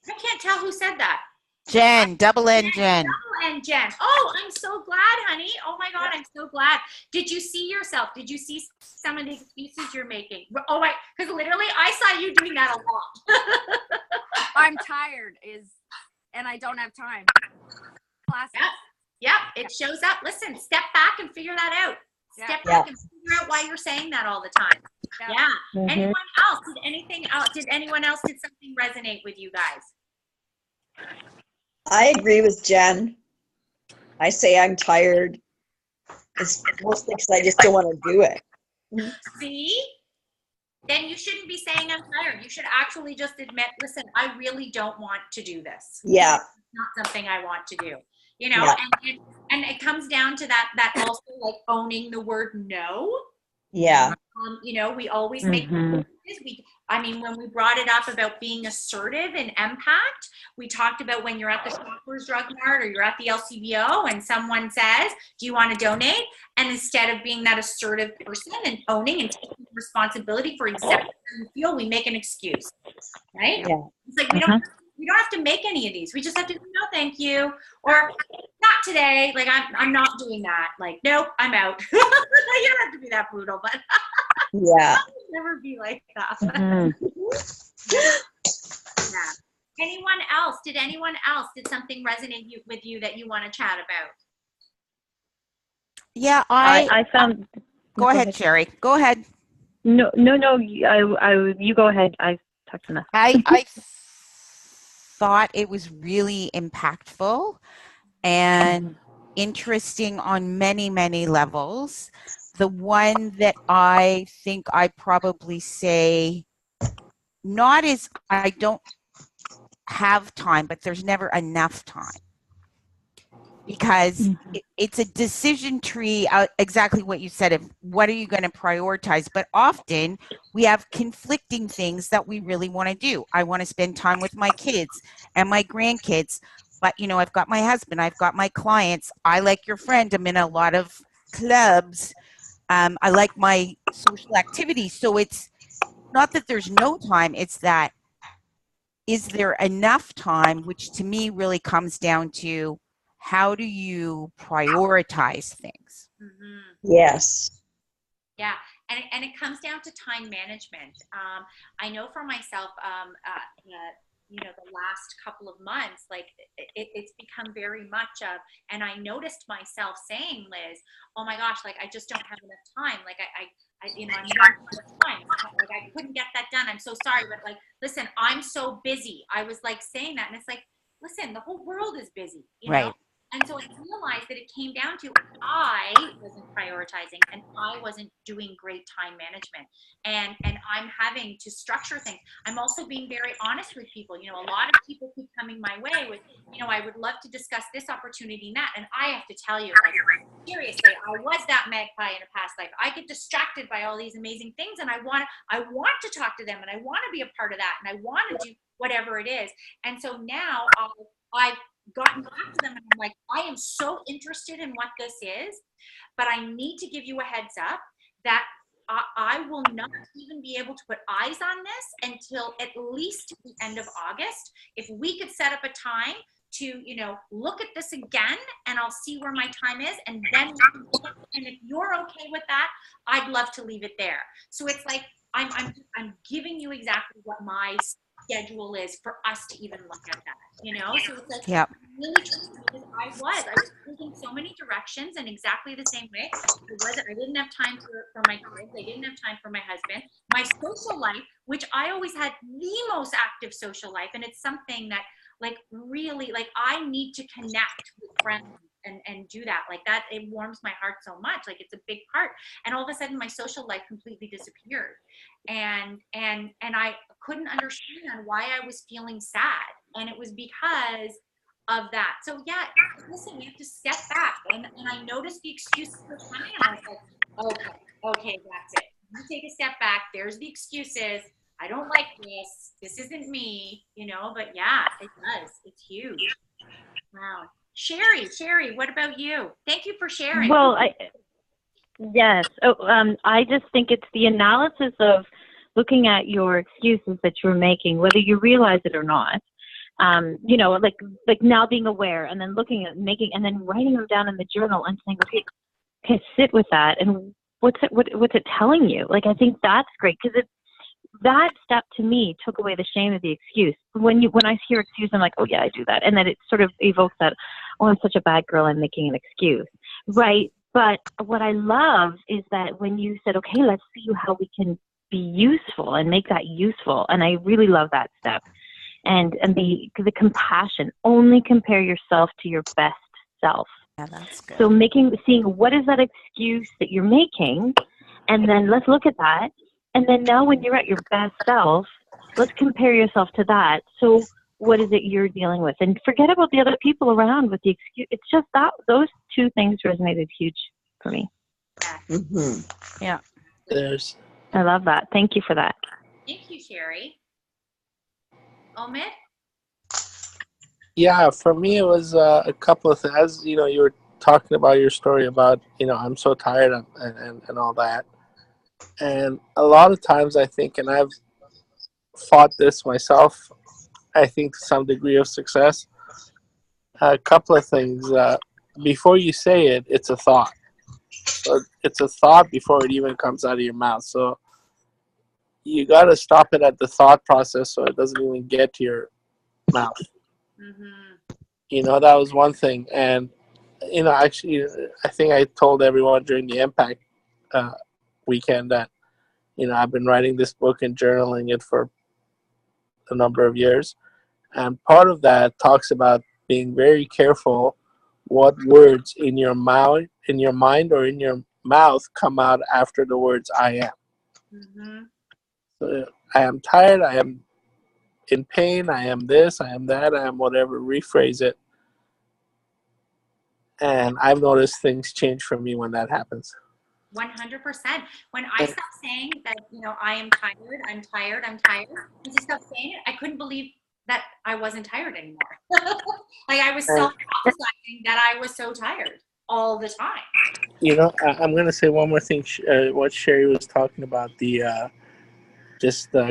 I can't tell who said that. Jen, double N Jen. Double N Jen. Oh, I'm so glad, honey. Oh my God, I'm so glad. Did you see yourself? Did you see some of the excuses you're making? Oh my, because literally I saw you doing that a lot. I'm tired and I don't have time. Classic. Yep, it shows up. Listen, step back and figure that out. Step back and figure out why you're saying that all the time. Yeah. Mhm. Anyone else? Did anyone else did something resonate with you guys? I agree with Jen. I say I'm tired. It's mostly because I just don't want to do it. See? Then you shouldn't be saying I'm tired. You should actually just admit, listen, I really don't want to do this. Yeah. It's not something I want to do. You know, Yeah. and it comes down to that also like owning the word no. Yeah. You know, we always make I mean, when we brought it up about being assertive and impact, we talked about when you're at the Shoppers Drug Mart or you're at the LCBO and someone says, do you want to donate? And instead of being that assertive person and owning and taking responsibility for exactly how you feel, we make an excuse, right? Yeah. It's like we don't have to make any of these. We just have to go, no, thank you. Or not today. Like I'm not doing that. Like, nope, I'm out. You don't have to be that brutal, but Yeah. never be like that. Mhm. Yeah. Anyone else? Did something resonate with you that you want to chat about? Yeah, I found. go ahead, Sherry. Go ahead. No. You go ahead. I talked enough. I thought it was really impactful and interesting on many, many levels. The one that I think I probably say not is I don't have time, but there's never enough time. Because it's a decision tree, exactly what you said, of what are you going to prioritize? But often we have conflicting things that we really want to do. I want to spend time with my kids and my grandkids, but you know, I've got my husband, I've got my clients. I, like your friend, I'm in a lot of clubs. I like my social activities. So it's not that there's no time, it's that is there enough time, which to me really comes down to how do you prioritize things? Yes. Yeah, and it comes down to time management. I know for myself, you know, the last couple of months, like it's become very much of, and I noticed myself saying, Liz, oh my gosh, like I just don't have enough time. Like I you know, I'm not enough time. Like I couldn't get that done. I'm so sorry, but like, listen, I'm so busy. I was like saying that, and it's like, listen, the whole world is busy, you know? And so I realized that it came down to I wasn't prioritizing and I wasn't doing great time management. And I'm having to structure things. I'm also being very honest with people. You know, a lot of people keep coming my way with, you know, I would love to discuss this opportunity and that. And I have to tell you, like, seriously, I was that magpie in a past life. I get distracted by all these amazing things and I want to talk to them and I want to be a part of that and I want to do whatever it is. And so now I've gotten back to them and I'm like, I am so interested in what this is, but I need to give you a heads up that I will not even be able to put eyes on this until at least the end of August. If we could set up a time to, you know, look at this again, and I'll see where my time is, and then and if you're okay with that, I'd love to leave it there. So it's like I'm giving you exactly what my schedule is for us to even look at that, you know. So it's like, Yep. really tricky, because I was thinking so many directions, and exactly the same way. I didn't have time for my kids. I didn't have time for my husband. My social life, which I always had the most active social life, and it's something that, like, really, like, I need to connect with friends and do that. Like, that, it warms my heart so much. Like, it's a big part. And all of a sudden my social life completely disappeared. And I couldn't understand why I was feeling sad. And it was because of that. So yeah, listen, we have to step back. And I noticed the excuses were coming, and I was like, okay, that's it. You take a step back. There's the excuses. I don't like this. This isn't me, you know. But yeah, it does. It's huge. Wow. Sherry, what about you? Thank you for sharing. Well, yes. I just think it's the analysis of looking at your excuses that you're making, whether you realize it or not. You know, like now being aware, and then looking at and then writing them down in the journal and saying, okay, sit with that, and what's it telling you? Like, I think that's great, because that step to me took away the shame of the excuse. When I hear excuse, I'm like, oh yeah, I do that, and then it sort of evokes that, oh, I'm such a bad girl, I'm making an excuse, right? But what I love is that when you said, okay, let's see how we can be useful and make that useful, and I really love that step. And the compassion, only compare yourself to your best self. Yeah, that's good. So seeing what is that excuse that you're making, and then let's look at that. And then now when you're at your best self, let's compare yourself to that. So what is it you're dealing with? And forget about the other people around with the excuse. It's just that those two things resonated huge for me. Mm-hmm. Yeah. I love that. Thank you for that. Thank you, Sherry. Omid? Yeah, for me it was a couple of things. As you know, you were talking about your story about, you know, I'm so tired and all that. And a lot of times I think, and I've fought this myself, I think to some degree of success. A couple of things. Before you say it, it's a thought. So it's a thought before it even comes out of your mouth. So you got to stop it at the thought process so it doesn't even get to your mouth. Mm-hmm. You know, that was one thing. And, you know, actually, I think I told everyone during the Impact weekend that, you know, I've been writing this book and journaling it for a number of years. And part of that talks about being very careful what words in your mouth, in your mind, or in your mouth come out after the words I am. Mm-hmm. So, I am tired, I am in pain, I am this, I am that, I am whatever, rephrase it. And I've noticed things change for me when that happens. 100%. When I stopped saying that, you know, I am tired, I'm tired, once I stopped saying it, I couldn't believe that I wasn't tired anymore. Like, I was self-prophesying that I was so tired all the time. You know, I'm going to say one more thing, what Sherry was talking about, the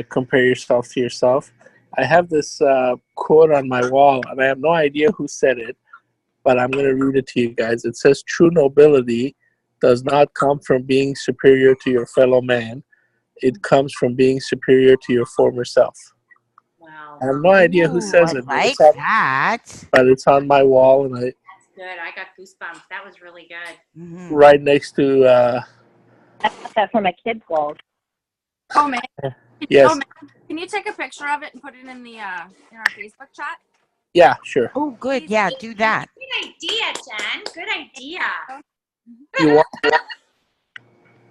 compare yourself to yourself. I have this quote on my wall, and I have no idea who said it, but I'm going to read it to you guys. It says, true nobility does not come from being superior to your fellow man. It comes from being superior to your former self. Wow. I have no idea who says it, I like that. but it's on my wall, and That's good. I got goosebumps. That was really good. Mm-hmm. right next to I got that for my kids' walls. Oh man. yes. Oh, man. Can you take a picture of it and put it in the in our Facebook chat? Yeah, sure. Oh, good. Yeah, do that. Good idea, Jen. Good idea.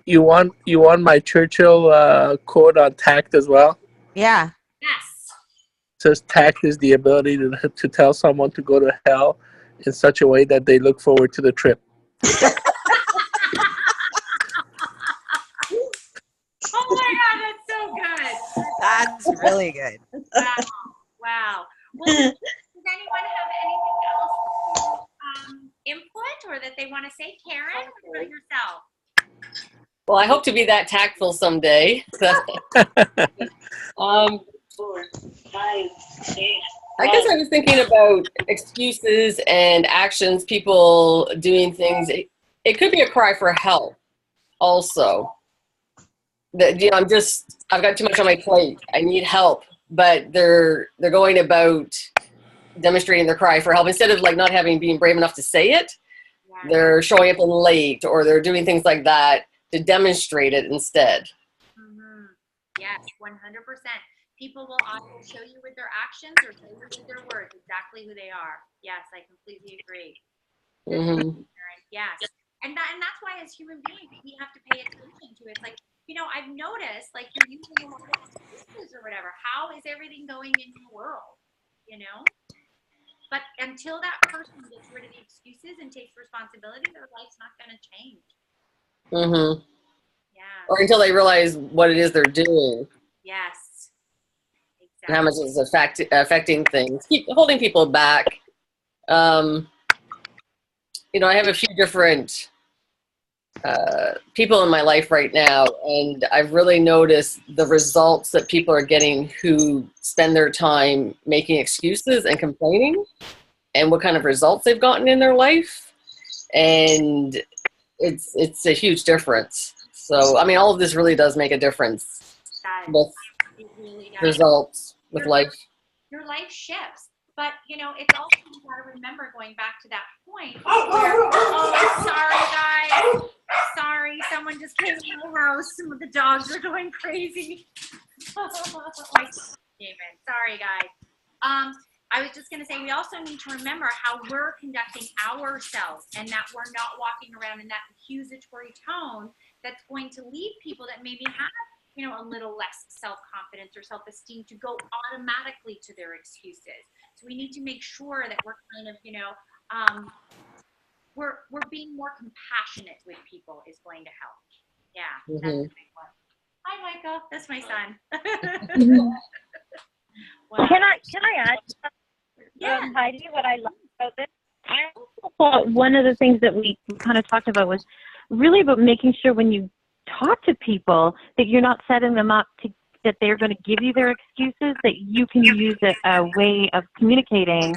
You want my Churchill quote on tact as well? Yeah. Yes. It says tact is the ability to tell someone to go to hell in such a way that they look forward to the trip. Oh my God, that's so good. That's really good. Wow. Well, does anyone have anything else to input or that they want to say? Karen, what about yourself? Well, I hope to be that tactful someday. I guess I was thinking about excuses and actions, people doing things. It could be a cry for help also. That, you know, I've got too much on my plate. I need help. But they're going about demonstrating their cry for help instead of like not being brave enough to say it. They're showing up late, or they're doing things like that to demonstrate it instead. Yes, 100%. People will either show you with their actions or show you with their words exactly who they are. Yes, I completely agree. Yes. And that's why as human beings, we have to pay attention to it. It's like, you know, I've noticed like you're using a lot of excuses or whatever. How is everything going in your world? You know? But until that person gets rid of the excuses and takes responsibility, their life's not going to change. Yeah. Or until they realize what it is they're doing. Yes. And how much it's affecting things, keep holding people back. You know, I have a few different people in my life right now, and I've really noticed the results that people are getting who spend their time making excuses and complaining, and what kind of results they've gotten in their life. And it's a huge difference. So, I mean, all of this really does make a difference with results. With life, your life shifts, but you know it's also, you got to remember, going back to that point where, oh, sorry guys, sorry, someone just came in the house, some of the dogs are going crazy. Sorry guys. I was just going to say, we also need to remember how we're conducting ourselves, and that we're not walking around in that accusatory tone that's going to lead people that maybe have, you know, a little less self-confidence or self-esteem to go automatically to their excuses. So we need to make sure that we're kind of, you know, we're being more compassionate with people is going to help. Yeah, that's a big one. Hi, Michael. That's my son. Wow. Can I add, Heidi, what I love about this? I also thought one of the things that we kind of talked about was really about making sure when you talk to people that you're not setting them up that they're going to give you their excuses, that you can use a way of communicating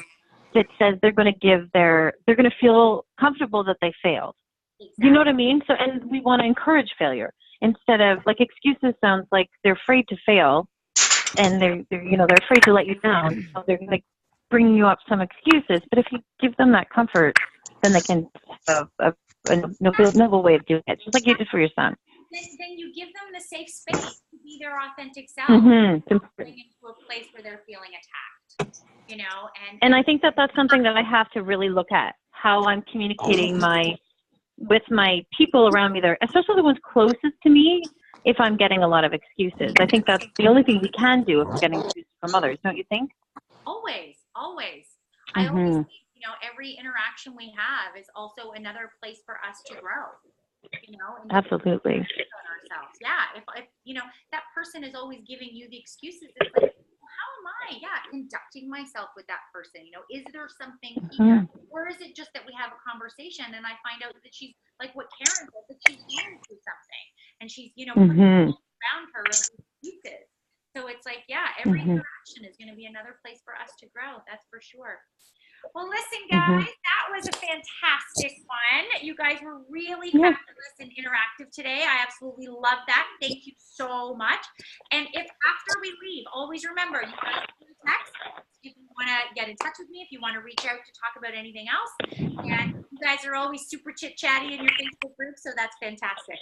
that says they're going to feel comfortable that they failed. Exactly. You know what I mean? So, and we want to encourage failure instead of, like, excuses sounds like they're afraid to fail, and they're afraid to let you down. So they're like bringing you up some excuses. But if you give them that comfort, then they can have a noble way of doing it, just like you did for your son. Then you give them the safe space to be their authentic self, bring into a place where they're feeling attacked, you know. And I think that that's something that I have to really look at, how I'm communicating with my people around me, there, especially the ones closest to me. If I'm getting a lot of excuses, I think that's the only thing we can do if we're getting excuses from others, don't you think? Always. I always think, you know, every interaction we have is also another place for us to grow. You know, and absolutely. On ourselves. Yeah, if you know that person is always giving you the excuses, it's like, well, how am I? Yeah, conducting myself with that person. You know, is there something here, or is it just that we have a conversation and I find out that she's like what Karen said, that she's going through something and she's, you know, around her with excuses. So it's like, yeah, every interaction is going to be another place for us to grow. That's for sure. Well, listen, guys, that was a fantastic one. You guys were really fabulous and interactive today. I absolutely love that. Thank you so much. And if after we leave, always remember, you guys can text if you want to get in touch with me, if you want to reach out to talk about anything else. And you guys are always super chit-chatty in your Facebook group, so that's fantastic.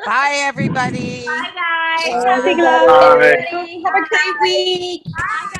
Bye, everybody. Bye, guys. Bye. Have a great week. Bye, guys.